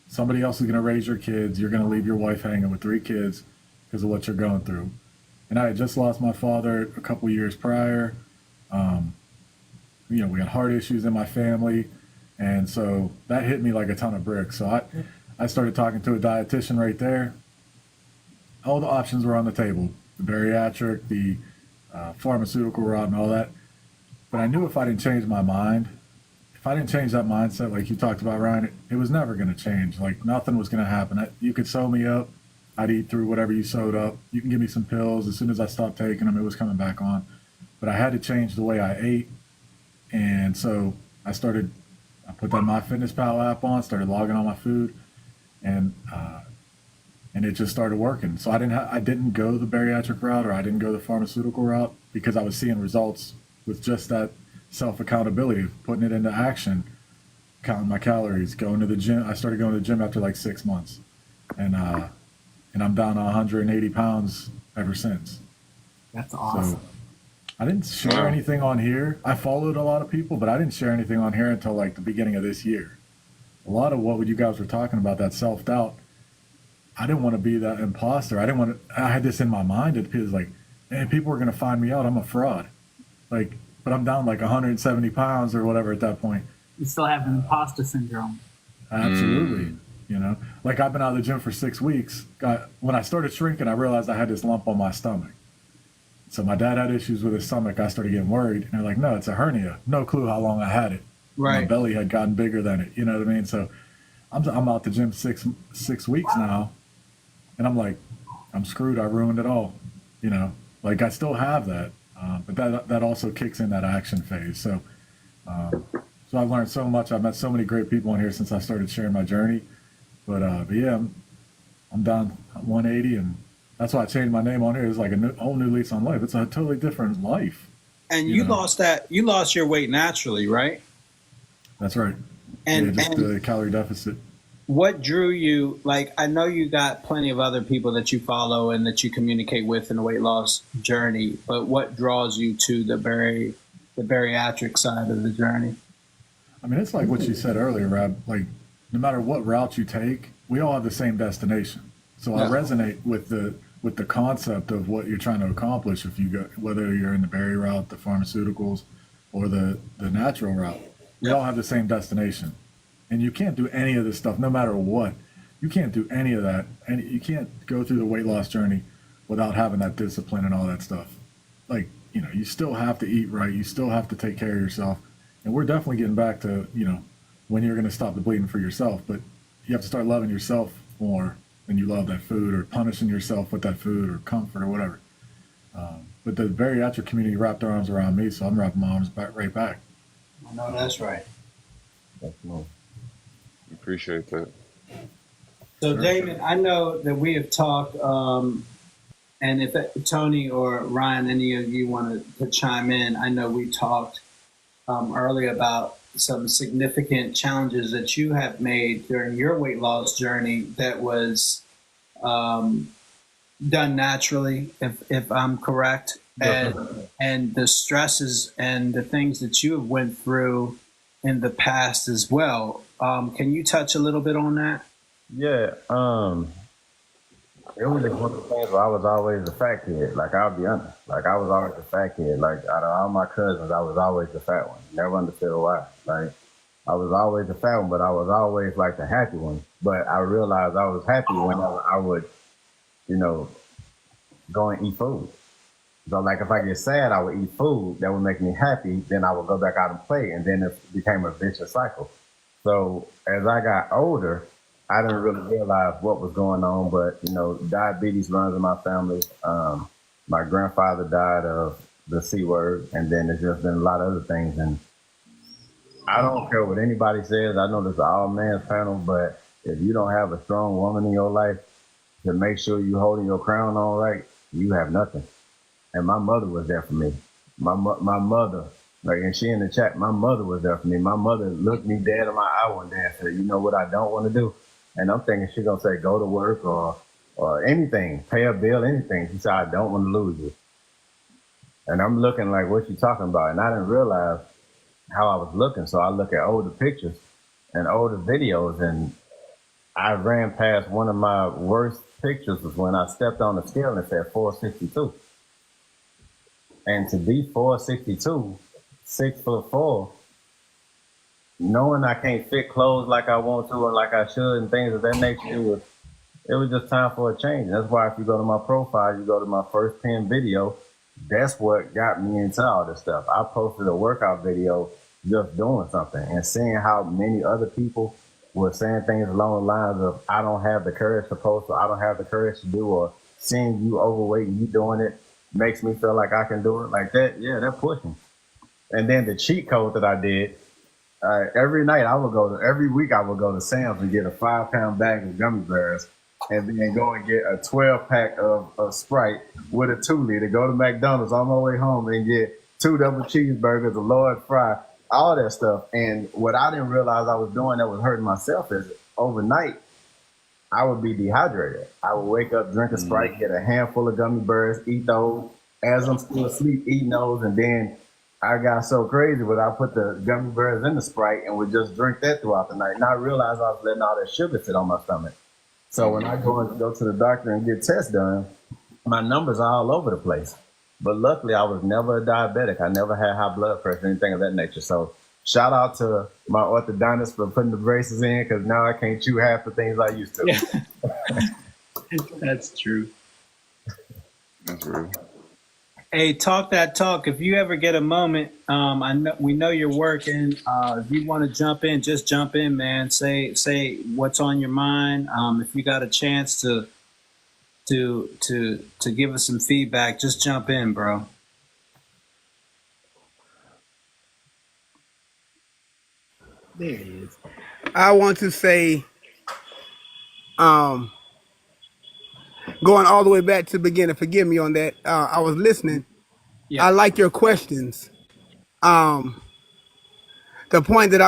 Somebody else is going to raise your kids. You're going to leave your wife hanging with 3 kids because of what you're going through. And I had just lost my father a couple years prior. We had heart issues in my family. And so that hit me like a ton of bricks. So I started talking to a dietitian right there. All the options were on the table, the bariatric, the pharmaceutical route and all that. But I knew if I didn't change my mind, if I didn't change that mindset, like you talked about, Ryan, it was never going to change. Like nothing was going to happen. You could sew me up. I'd eat through whatever you sewed up. You can give me some pills. As soon as I stopped taking them, it was coming back on. But I had to change the way I ate. And so I put that MyFitnessPal app on, started logging all my food, and it just started working. So I didn't go the bariatric route or I didn't go the pharmaceutical route because I was seeing results with just that self-accountability, putting it into action, counting my calories, going to the gym. I started going to the gym after like 6 months, and I'm down to 180 pounds ever since. That's awesome. So I didn't share anything on here. I followed a lot of people, but I didn't share anything on here until like the beginning of this year. A lot of what you guys were talking about, that self-doubt, I didn't want to be that imposter. I had this in my mind that people was like, man, people are going to find me out. I'm a fraud. Like, but I'm down like 170 pounds or whatever at that point. You still have imposter syndrome. Absolutely. Like I've been out of the gym for 6 weeks. When I started shrinking, I realized I had this lump on my stomach. So my dad had issues with his stomach. I started getting worried. And they're like, no, it's a hernia. No clue how long I had it. Right. My belly had gotten bigger than it. You know what I mean? So I'm out the gym six weeks now. And I'm like, I'm screwed. I ruined it all. Like I still have that. But that also kicks in that action phase. So I've learned so much. I've met so many great people in here since I started sharing my journey. But yeah, I'm down 180, and that's why I changed my name on here. It's like a whole new lease on life. It's a totally different life. And you lost your weight naturally, right? That's right. And just the calorie deficit. What drew you? Like, I know you got plenty of other people that you follow and that you communicate with in the weight loss journey, but what draws you to the bariatric side of the journey? I mean, it's like what you said earlier, Rob. Like, no matter what route you take, we all have the same destination. So I resonate with the concept of what you're trying to accomplish. If you go, whether you're in the berry route, the pharmaceuticals, or the natural route, we all have the same destination. And you can't do any of this stuff, no matter what. You can't do any of that. And you can't go through the weight loss journey without having that discipline and all that stuff. Like, you still have to eat right. You still have to take care of yourself. And we're definitely getting back to, when you're going to stop the bleeding for yourself. But you have to start loving yourself more than you love that food, or punishing yourself with that food or comfort or whatever. But the bariatric community wrapped their arms around me, so I'm wrapping my arms right back. I know that's right. Appreciate that. So, Damon, I know that we have talked, and if Tony or Ryan, any of you want to chime in, I know we talked earlier about some significant challenges that you have made during your weight loss journey that was done naturally, if I'm correct, and the stresses and the things that you have went through in the past as well. Can you touch a little bit on that? Yeah. It was just one of the things where I was always the fat kid. Like, I'll be honest. Like, I was always the fat kid. Like, out of all my cousins, I was always the fat one. Never understood why. Like, I was always the fat one, but I was always like the happy one. But I realized I was happy whenever I would, you know, go and eat food. So, like, if I get sad, I would eat food that would make me happy. Then I would go back out and play, and then it became a vicious cycle. So, as I got older, I didn't really realize what was going on. But diabetes runs in my family. My grandfather died of the C word, and then there's just been a lot of other things. And I don't care what anybody says. I know this is an all man's panel, but if you don't have a strong woman in your life to make sure you holding your crown on right, you have nothing. And my mother was there for me. My mother, like, and she in the chat, my mother was there for me. My mother looked me dead in my eye one day and said, "You know what I don't want to do?" And I'm thinking she's going to say, go to work or anything, pay a bill, anything. She said, "I don't want to lose you." And I'm looking like, what you talking about? And I didn't realize how I was looking. So I look at older pictures and older videos, and I ran past one of my worst pictures was when I stepped on the scale and it said 462. And to be 462, 6'4", knowing I can't fit clothes like I want to or like I should and things of that nature, it was just time for a change. And that's why if you go to my profile, you go to my first 10 video, that's what got me into all this stuff. I posted a workout video just doing something and seeing how many other people were saying things along the lines of, "I don't have the courage to post," or "I don't have the courage to do," or "Seeing you overweight and you doing it makes me feel like I can do it," like that. Yeah, they're pushing. And then the cheat code that I did, every night every week I would go to Sam's and get a 5-pound bag of gummy bears, and then go and get a 12-pack of Sprite with a 2-liter. Go to McDonald's on my way home and get 2 double cheeseburgers, a large fry, all that stuff. And what I didn't realize I was doing that was hurting myself is overnight I would be dehydrated. I would wake up, drink a Sprite, get a handful of gummy bears, eat those. As I'm still asleep, eating those, and then I got so crazy, but I put the gummy bears in the Sprite and would just drink that throughout the night. And I realized I was letting all that sugar sit on my stomach. So when I go to the doctor and get tests done, my numbers are all over the place. But luckily, I was never a diabetic. I never had high blood pressure, anything of that nature. So shout out to my orthodontist for putting the braces in, because now I can't chew half the things I used to. Yeah. That's true. That's real. Hey, talk that talk. If you ever get a moment, we know you're working. If you want to jump in, just jump in, man. Say what's on your mind. If you got a chance to give us some feedback, just jump in, bro. There it is. I want to say, going all the way back to the beginning, forgive me on that. I was listening. Yeah. I like your questions. The point that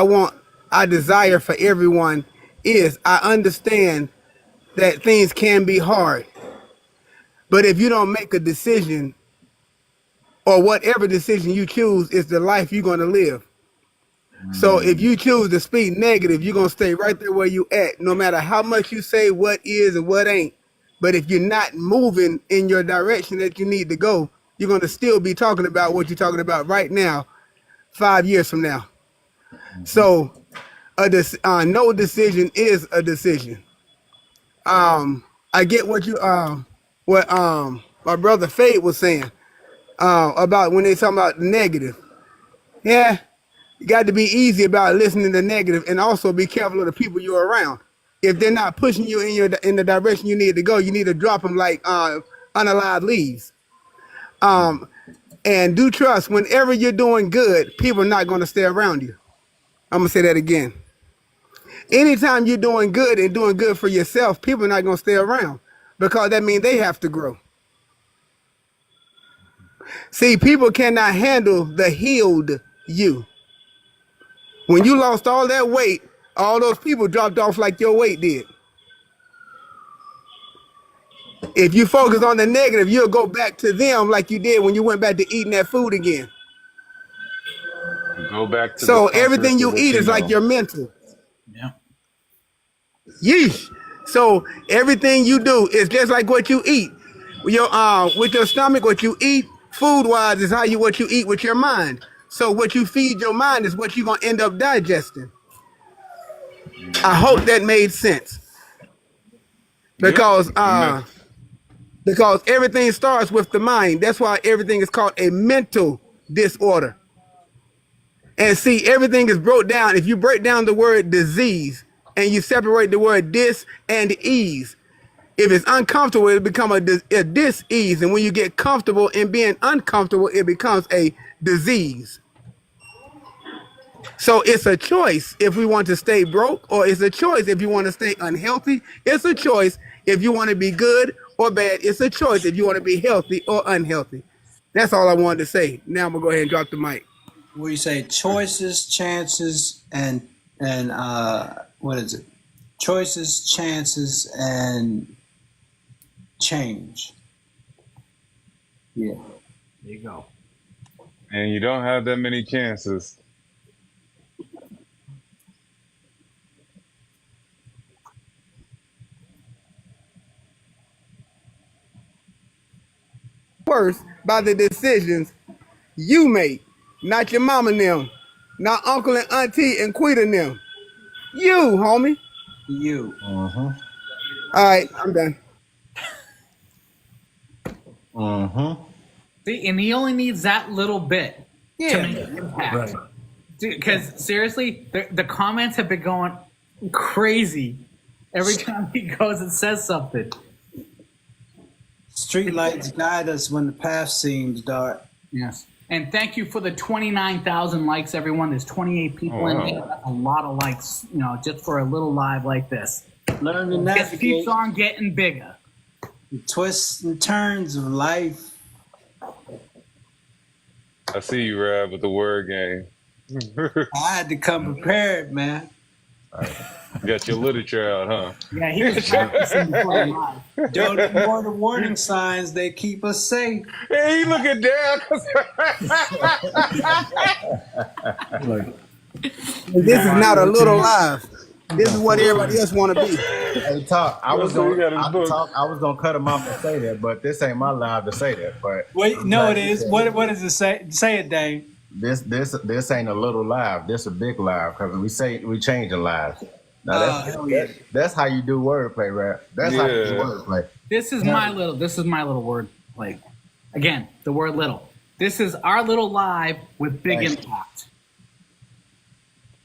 I desire for everyone is I understand that things can be hard. But if you don't make a decision, or whatever decision you choose is the life you're going to live. So if you choose to speak negative, you're going to stay right there where you at, no matter how much you say what is and what ain't. But if you're not moving in your direction that you need to go, you're going to still be talking about what you're talking about right now, 5 years from now. So no decision is a decision. I get what my brother Fade was saying about when they talking about the negative. Yeah, you got to be easy about listening to negative, and also be careful of the people you're around. If they're not pushing you in the direction you need to go, you need to drop them like unalive leaves. And do trust, whenever you're doing good, people are not going to stay around you. I'm going to say that again. Anytime you're doing good and doing good for yourself, people are not going to stay around, because that means they have to grow. See, people cannot handle the healed you. When you lost all that weight, all those people dropped off like your weight did. If you focus on the negative, you'll go back to them like you did when you went back to eating that food again. Go back to the So comforts everything of you what eat you is like know. your mental. Yeah. Yeesh. So everything you do is just like what you eat. With your stomach, what you eat food wise is what you eat with your mind. So what you feed your mind is what you're gonna end up digesting. I hope that made sense. Yep. Because It makes because everything starts with the mind. That's why everything is called a mental disorder. And see, everything is broke down. If you break down the word disease and you separate the word dis and ease, if it's uncomfortable, it becomes a dis-ease. And when you get comfortable in being uncomfortable, it becomes a disease. So it's a choice if we want to stay broke, or it's a choice if you want to stay unhealthy. It's a choice if you want to be good or bad. It's a choice if you want to be healthy or unhealthy. That's all I wanted to say. Now I'm gonna go ahead and drop the mic. What do you say? Choices, chances, and what is it? Choices, chances, and change. Yeah. There you go. and you don't have that many chances. Worse by the decisions you make, not your mama and them, not uncle and auntie and Quita and them. You, homie. You. All right, I'm done. See, and he only needs that little bit to Yeah. make an impact. Right. Because seriously, the comments have been going crazy every time he goes and says something. Streetlights guide us when the path seems dark. Yes. And thank you for the 29,000 likes, everyone. There's 28 people in here. That's a lot of likes, just for a little live like this. Learn to It navigate keeps on getting bigger. the twists and turns of life. I see you, Rab, with the word game. I had to come prepared, man. You got your literature out, huh? Yeah, he was practicing before the live. Don't ignore the warning signs. They keep us safe. Hey, you looking down? Like, This is not a little live. This is what everybody else want to be. Hey, talk. I was That's what we got gonna in the book. talk. I was gonna cut him off and say that, but this ain't my live to say that. But Wait, I'm no, glad it you is. said What does it say? Say it, Dave. This ain't a little live. This a big live because we changing lives. Now hell yeah. that's how you do wordplay, rap. That's how you do Yeah. wordplay. This is my little word play. Again, the word little. This is our little live with big Thanks. impact.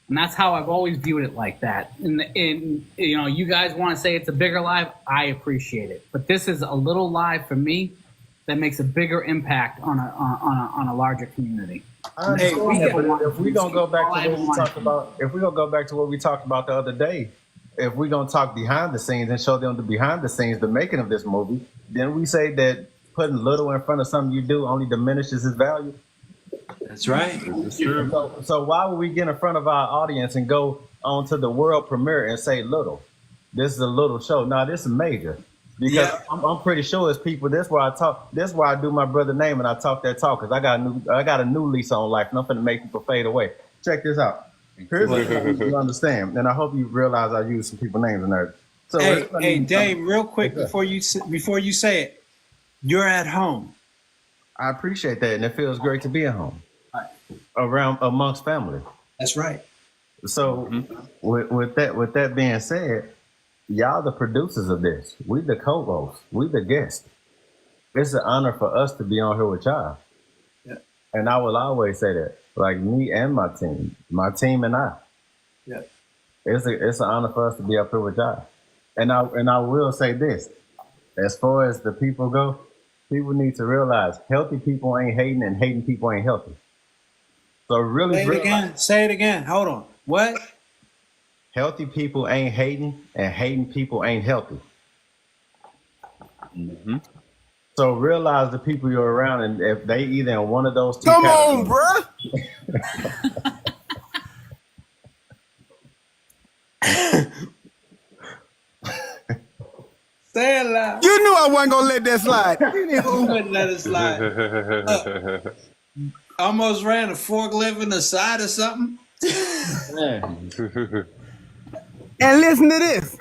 And that's how I've always viewed it, like that. And you guys want to say it's a bigger live, I appreciate it. But this is a little live for me that makes a bigger impact on a larger community. I understand we that, get- but if we gonna go back to all what we I talked about, if we gonna go back to what we talked about the other day, if we gonna talk behind the scenes and show them the behind the scenes, the making of this movie, then we say that putting little in front of something you do only diminishes its value. That's right. It's true. So why would we get in front of our audience and go on to the world premiere and say little? This is a little show. No, this is major. Because Yeah. I'm pretty sure it's people. That's why I talk. That's why I do my brother name and I talk that talk because I got a new lease on life and I'm finna make people fade away. Check this out. Here's what you understand, and I hope you realize I use some people names in there. So Hey, Dave, real quick before you say it, you're at home. I appreciate that, and it feels great to be at home, around amongst family. That's right. So with that being said, y'all the producers of this. We the co-hosts. We the guests. It's an honor for us to be on here with y'all. Yeah. And I will always say that. Like me and my team and I. Yeah. It's an honor for us to be up here with y'all. And I will say this. As far as the people go, people need to realize healthy people ain't hating and hating people ain't healthy. So really Say it again. Hold on. What? healthy people ain't hating and hating people ain't healthy. So realize the people you're around, and if they either in one of those two Come on, categories- bruh. Say it loud. You knew I wasn't gonna let that slide. Wouldn't let it slide. Almost ran a forklift in the side or something. Man, And listen to this.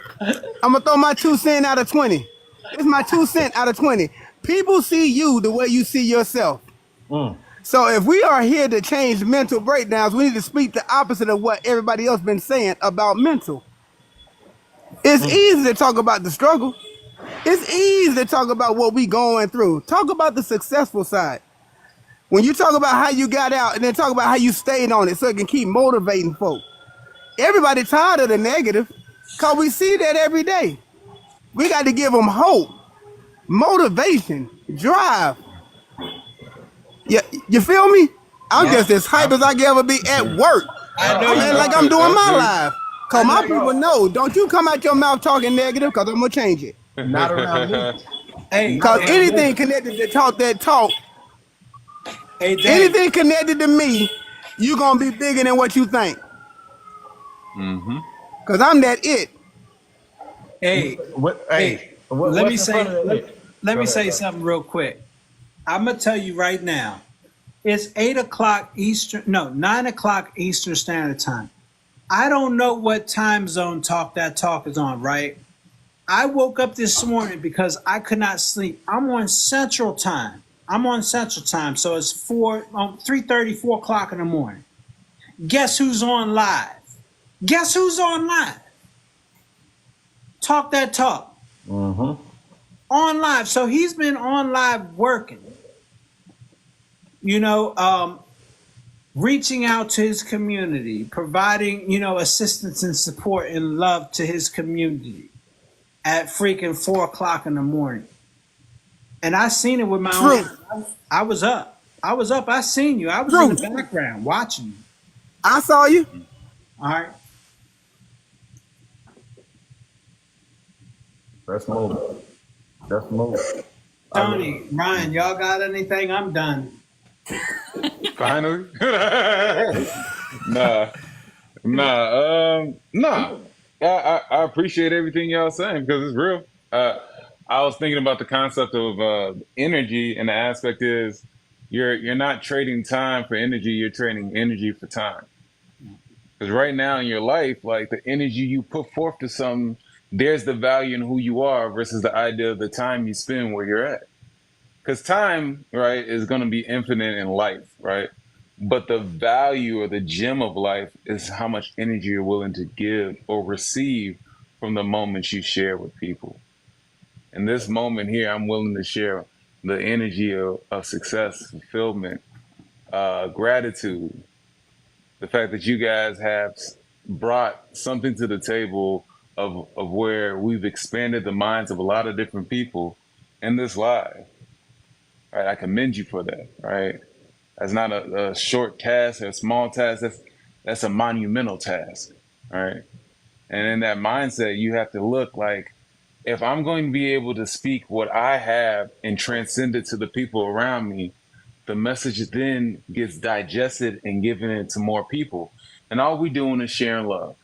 I'm gonna throw my 2 cents out of 20. It's my 2 cents out of 20. People see you the way you see yourself. So if we are here to change mental breakdowns, we need to speak the opposite of what everybody else been saying about mental. It's easy to talk about the struggle. It's easy to talk about what we going through. Talk about the successful side. When you talk about how you got out and then talk about how you stayed on it so it can keep motivating folk. Everybody tired of the negative because we see that every day. We got to give them hope, motivation, drive. You feel me? I'm just as hype as I can ever be at work. I know Man, you like are. I'm doing my live. Cause my people know, don't you come out your mouth talking negative, cause I'm gonna change it. Not around me. Hey, Cause hey, anything connected to talk that talk, hey, Dave. anything connected to me, you gonna be bigger than what you think. Mm-hmm. Cause I'm that it. Hey, What? hey, Hey, let me what's in say front of that? let Go me ahead, say bro. something real quick. I'm gonna tell you right now. It's 8 o'clock Eastern, no, 9 o'clock Eastern Standard Time. I don't know what time zone that talk is on, right? I woke up this morning because I could not sleep. I'm on Central Time. So it's 3:30, 4 o'clock in the morning. Guess who's on live? Guess who's on live? Talk that talk. Mm-hmm. On live. So he's been on live working. Reaching out to his community, providing, assistance and support and love to his community at freaking 4 o'clock in the morning. And I seen it with my True. own. I was up. I seen you. I was in True. the background watching you. I saw you. All right. Let's move. Let's move. Tony, Ryan, y'all got anything? I'm done. Finally. Nah. Nah. I appreciate everything y'all saying because it's real. I was thinking about the concept of energy, and the aspect is you're not trading time for energy. You're trading energy for time. Because right now in your life, like the energy you put forth to something, there's the value in who you are versus the idea of the time you spend where you're at. Because time, right, is going to be infinite in life, right? But the value or the gem of life is how much energy you're willing to give or receive from the moments you share with people. In this moment here, I'm willing to share the energy of success, fulfillment, gratitude, the fact that you guys have brought something to the table of where we've expanded the minds of a lot of different people in this live. Right? I commend you for that, right? That's not a short task or a small task. That's a monumental task, right? And in that mindset, you have to look like, if I'm going to be able to speak what I have and transcend it to the people around me, the message then gets digested and given it to more people. And all we doing is sharing love.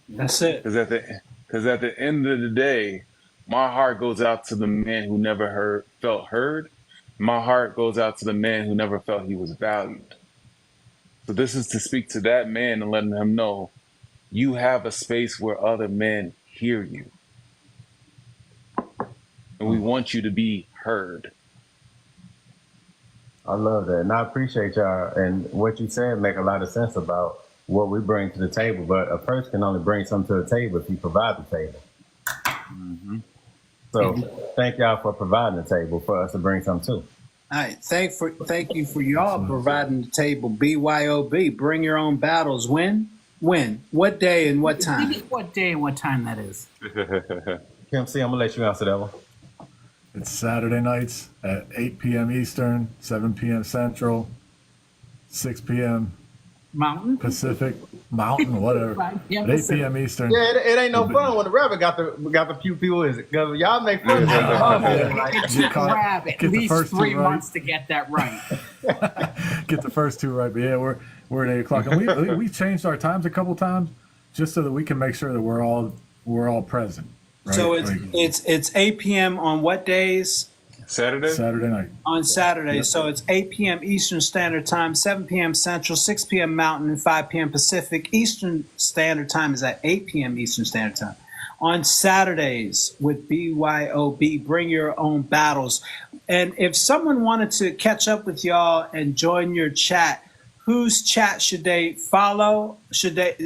That's it. Because at the end of the day, my heart goes out to the man who never felt heard. My heart goes out to the man who never felt he was valued. So this is to speak to that man and letting him know you have a space where other men hear you. And we want you to be heard. I love that, and I appreciate y'all. And what you said make a lot of sense about what we bring to the table. But a person can only bring something to the table if you provide the table. Mm-hmm. So thank y'all for providing the table for us to bring something to. All right. Thank you for y'all providing the table. BYOB. Bring your own battles. When? What day and what time? What day and what time that is? Kim C, I'm gonna let you answer that one. It's Saturday nights at 8 p.m. Eastern, 7 p.m. Central, 6 p.m. Mountain? Pacific, Mountain, whatever. Right, yeah, At 8 Pacific. p.m. Eastern. Yeah, it ain't no fun when the rapper got the few people. Is it? Because y'all make fun of me. It took Rab at Get the least first two 3 right. months to get that right. Get the first two right. But yeah, we're at 8 o'clock. And we changed our times a couple times just so that we can make sure that we're all present. Right? So Like, it's 8 p.m. on what days? Saturday? Saturday night. On Saturday. So it's 8 p.m. Eastern Standard Time, 7 p.m. Central, 6 p.m. Mountain, and 5 p.m. Pacific. Eastern Standard Time is at 8 p.m. Eastern Standard Time. On Saturdays with BYOB, Bring Your Own Battles. And if someone wanted to catch up with y'all and join your chat, whose chat should they follow?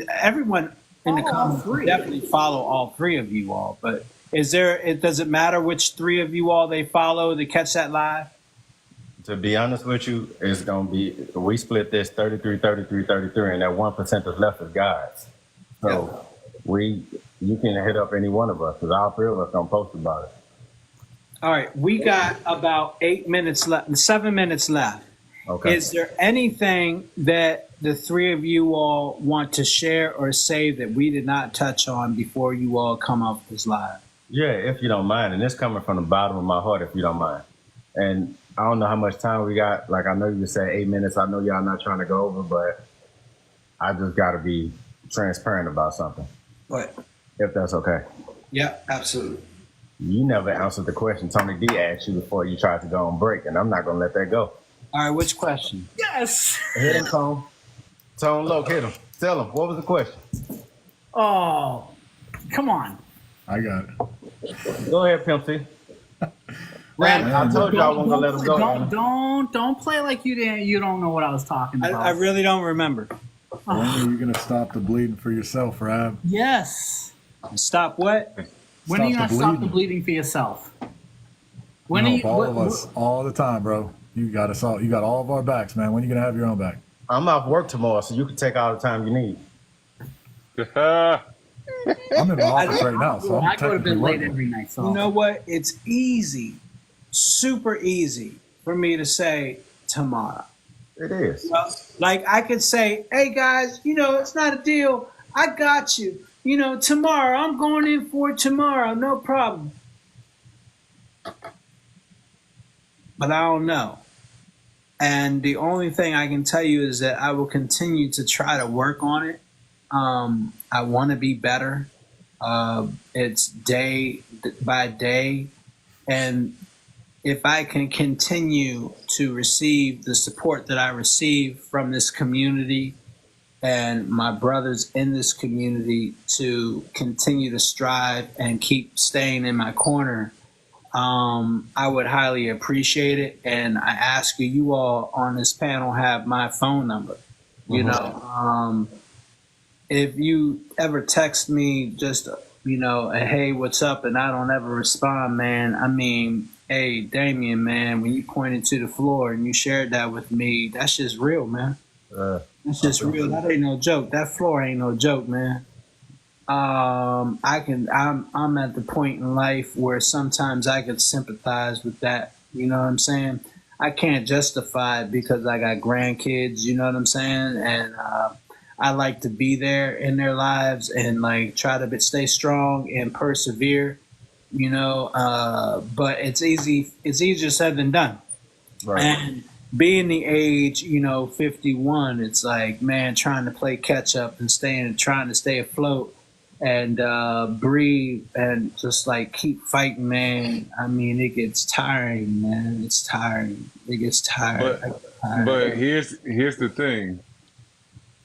Everyone in the comments definitely follow all three of you all, but does it matter which three of you all they follow to catch that live? To be honest with you, it's going to be, we split this 33, 33, 33, and that 1% that's left is God's. So you can hit up any one of us, because all three of us going to post about it. All right, we got about 8 minutes left, 7 minutes left. Okay. Is there anything that the three of you all want to share or say that we did not touch on before you all come off this live? Yeah, if you don't mind. And it's coming from the bottom of my heart, if you don't mind. And I don't know how much time we got. Like, I know you said 8 minutes. I know y'all not trying to go over, but I just got to be transparent about something. What? If that's okay. Yeah, absolutely. You never answered the question Tony D asked you before you tried to go on break, and I'm not going to let that go. All right, which question? Yes. Hit him, Tone. Tone Loc, hit him. Tell him, what was the question? Oh, come on. I got it. Go ahead, Pimp C. Man, I told you I wasn't going to let him go. Don't play like you don't know what I was talking about. I really don't remember. When are you going to stop the bleeding for yourself, Rab? Yes. Stop what? When are you going to stop the bleeding for yourself? When are you, all of us, all the time, bro. You got us all. You got all of our backs, man. When are you going to have your own back? I'm off work tomorrow, so you can take all the time you need. I'm in the office right now, so I'm I go to technically bed late working. every night. So You know what? It's easy, super easy for me to say tomorrow. It is. Like I could say, hey guys, it's not a deal. I got you. Tomorrow, I'm going in for it tomorrow. No problem. But I don't know. And the only thing I can tell you is that I will continue to try to work on it. I want to be better. It's day by day. And if I can continue to receive the support that I receive from this community and my brothers in this community to continue to strive and keep staying in my corner, I would highly appreciate it. And I ask you all on this panel have my phone number. If you ever text me just, a hey, what's up? And I don't ever respond, man. I mean, hey, Damien, man, when you pointed to the floor and you shared that with me, that's just real, man. That's just real. That ain't no joke. That floor ain't no joke, man. I'm at the point in life where sometimes I could sympathize with that. You know what I'm saying? I can't justify it because I got grandkids, you know what I'm saying? And I like to be there in their lives and like try to stay strong and persevere, but it's easier said than done. Right. And being the age, 51, it's like, man, trying to play catch up and trying to stay afloat and breathe and just like keep fighting, man. I mean, it gets tiring, man. It's tiring. It gets tired. But here's the thing.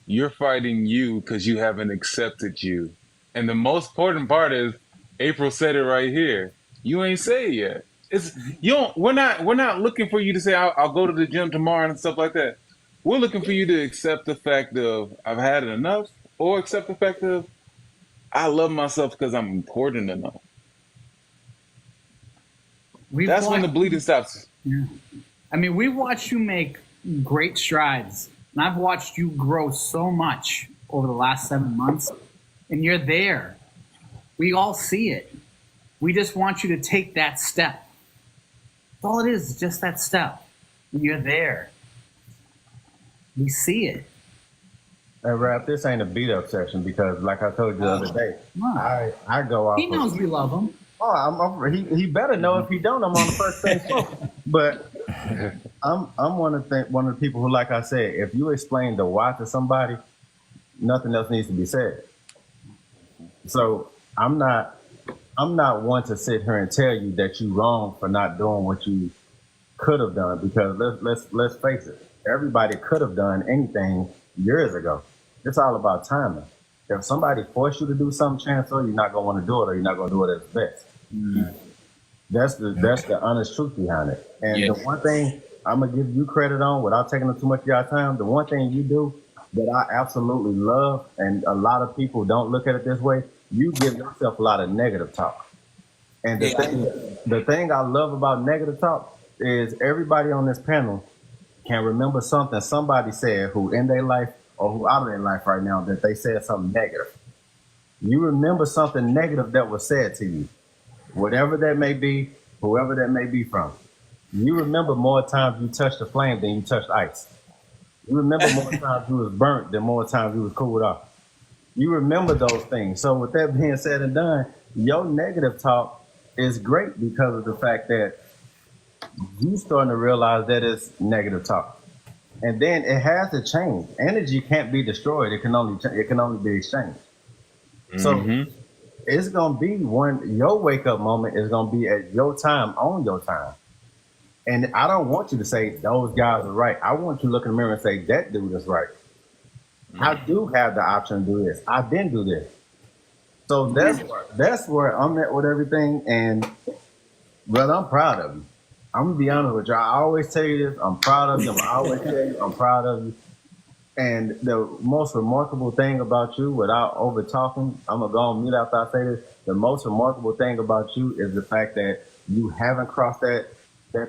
You're fighting you because you haven't accepted you. And the most important part is April said it right here. You ain't say it yet. We're not looking for you to say I'll go to the gym tomorrow and stuff like that. We're looking for you to accept the fact of I've had enough, or accept the fact of I love myself because I'm important enough. That's when the bleeding stops. Yeah. I mean, we've watched you make great strides, and I've watched you grow so much over the last 7 months, and you're there. We all see it. We just want you to take that step. That's all it is just that step. And you're there. We see it. Hey, Rap, this ain't a beat-up session because, like I told you the other day, I go off. He knows we love him. Oh, he better know. If he don't, I'm on the first thing. But I'm one of the people who, like I said, if you explain the why to somebody, nothing else needs to be said. So I'm I'm not one to sit here and tell you that you're wrong for not doing what you could have done, because let's face it, everybody could have done anything years ago. It's all about timing. If somebody forced you to do something, chances are you're not gonna want to do it, or you're not gonna do it at its best. That's the honest truth behind it. And the one thing I'm gonna give you credit on, without taking up too much of your time, the one thing you do that I absolutely love, and a lot of people don't look at it this way, you give yourself a lot of negative talk. And the thing I love about negative talk is everybody on this panel can remember something somebody said who in their life or who out of their life right now that they said something negative. You remember something negative that was said to you, whatever that may be, whoever that may be from. You remember more times you touched the flame than you touched ice. You remember more times you was burnt than more times you was cooled off. You remember those things. So with that being said and done, your negative talk is great because of the fact that you starting to realize that it's negative talk. And then it has to change. Energy can't be destroyed. It can only be exchanged. So it's gonna be your wake up moment is gonna be at your time, on your time. And I don't want you to say those guys are right. I want you to look in the mirror and say that dude is right. I do have the option to do this. I didn't do this. So that's where I'm at with everything. And brother, I'm proud of you. I'm gonna be honest with you. I always tell you this. I'm proud of you. I always tell you I'm proud of you. And the most remarkable thing about you, without over talking, I'm gonna go on mute after I say this. The most remarkable thing about you is the fact that you haven't crossed that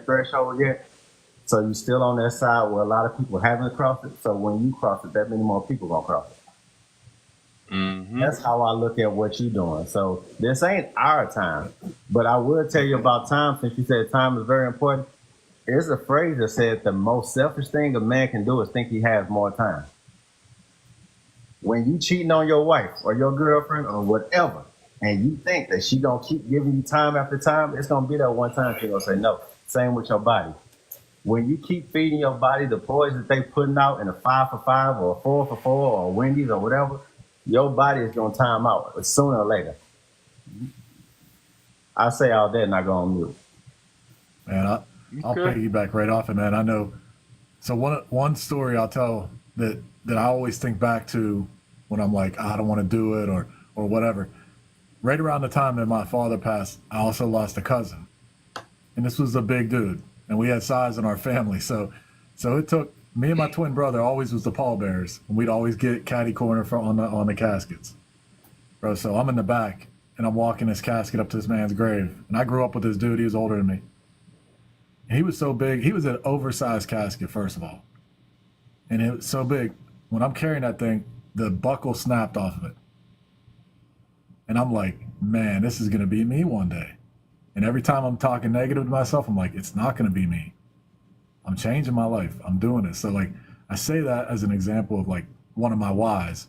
threshold yet. So you're still on that side where a lot of people haven't crossed it. So when you cross it, that many more people gonna cross it. That's how I look at what you're doing. So this ain't our time, but I will tell you about time, since you said time is very important. There's a phrase that said the most selfish thing a man can do is think he has more time. When you cheating on your wife or your girlfriend or whatever, and you think that she gonna keep giving you time after time, it's gonna be that one time she gonna say no. Same with your body. When you keep feeding your body the poison that they putting out in a 5 for 5 or a 4 for 4 or Wendy's or whatever, your body is gonna time out sooner or later. I say all that and I go on mute. Man, I'll piggyback right off it, man. I know. So one story I'll tell that I always think back to when I'm like, I don't want to do it or whatever. Right around the time that my father passed, I also lost a cousin, and this was a big dude, and we had size in our family. So it took me and my twin brother always was the pallbearers, and we'd always get catty corner on the caskets, bro. So I'm in the back, and I'm walking this casket up to this man's grave, and I grew up with this dude. He was older than me. He was so big. He was an oversized casket, first of all. And it was so big. When I'm carrying that thing, the buckle snapped off of it. And I'm like, man, this is going to be me one day. And every time I'm talking negative to myself, I'm like, it's not going to be me. I'm changing my life. I'm doing it. So, like, I say that as an example of, like, one of my whys.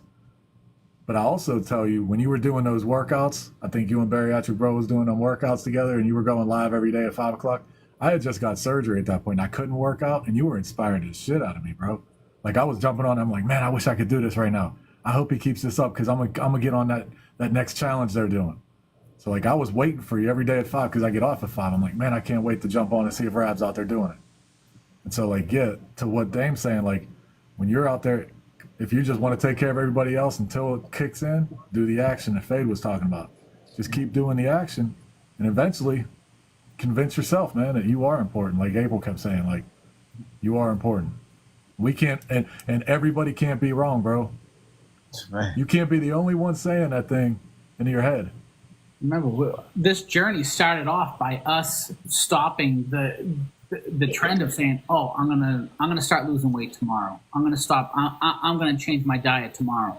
But I also tell you, when you were doing those workouts, I think you and Bariatric Bro was doing them workouts together, and you were going live every day at 5 o'clock. I had just got surgery at that point, and I couldn't work out, and you were inspiring the shit out of me, bro. Like, I was jumping on, I'm like, man, I wish I could do this right now. I hope he keeps this up, because I'm gonna get on that next challenge they're doing. So, like, I was waiting for you every day at 5, because I get off at 5. I'm like, man, I can't wait to jump on and see if Rab's out there doing it. And so, like, yeah, to what Dame's saying, like, when you're out there, if you just want to take care of everybody else until it kicks in, do the action that Fade was talking about. Just keep doing the action, and eventually convince yourself, man, that you are important. Like April kept saying, like, you are important. We can't, and everybody can't be wrong, bro. Right. You can't be the only one saying that thing in your head. Remember, this journey started off by us stopping the trend of saying, "Oh, I'm gonna start losing weight tomorrow. I'm gonna stop. I'm gonna change my diet tomorrow."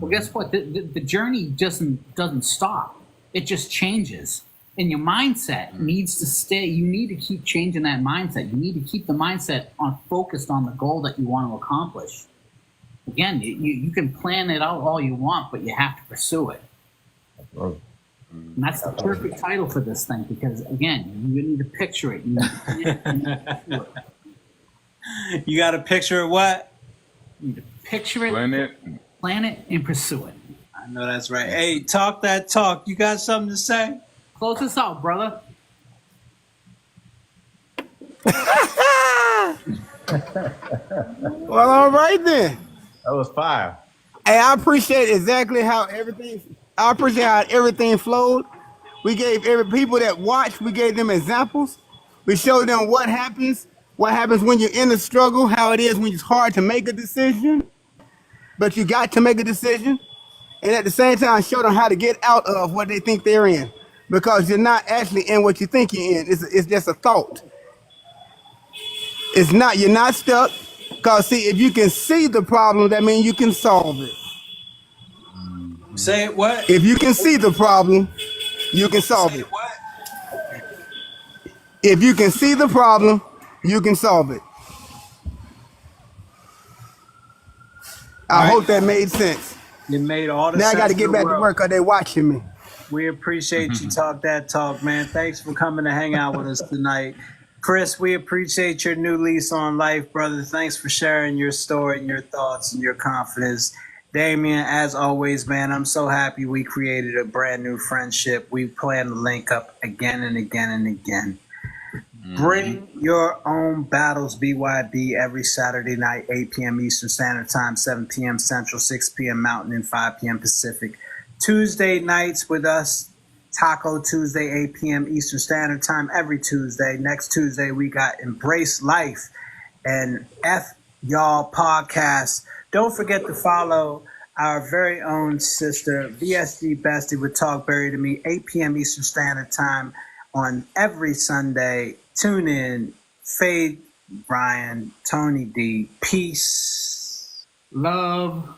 Well, guess what? The journey doesn't stop. It just changes. And your mindset needs to stay. You need to keep changing that mindset. You need to keep the mindset focused on the goal that you want to accomplish. Again, you can plan it out all you want, but you have to pursue it. And that's the perfect title for this thing, because, again, you need to picture it. You got to picture what? You need to picture it, plan it, and pursue it. I know that's right. Hey, talk that talk. You got something to say? Close this out, brother. Well, all right then. That was fire. Hey, I appreciate exactly how everything. I appreciate how everything flowed. We gave every people that watched. We gave them examples. We showed them what happens. What happens when you're in the struggle. How it is when it's hard to make a decision, but you got to make a decision. And at the same time, show them how to get out of what they think they're in, because you're not actually in what you think you're in. It's just a thought. It's not. You're not stuck. Because see, if you can see the problem, that means you can solve it. Say it what? If you can see the problem, you can solve Say it. what? If you can see the problem, you can solve it. I hope that made sense. You made all the Now I sense got to in get the back to world. work because they're watching me. We appreciate you talk that talk, man. Thanks for coming to hang out with us tonight. Chris, we appreciate your new lease on life, brother. Thanks for sharing your story and your thoughts and your confidence. Damien, as always, man, I'm so happy we created a brand new friendship. We plan to link up again and again and again. Bring your own battles, BYB, every Saturday night, 8 p.m. Eastern Standard Time, 7 p.m. Central, 6 p.m. Mountain, and 5 p.m. Pacific. Tuesday nights with us, Taco Tuesday, 8 p.m. Eastern Standard Time, every Tuesday. Next Tuesday, we got Embrace Life and F Y'all podcast. Don't forget to follow our very own sister, VSG Bestie with Talk Bari to Me, 8 p.m. Eastern Standard Time on every Sunday. Tune in. Fade, Brian, Tony D. Peace. Love.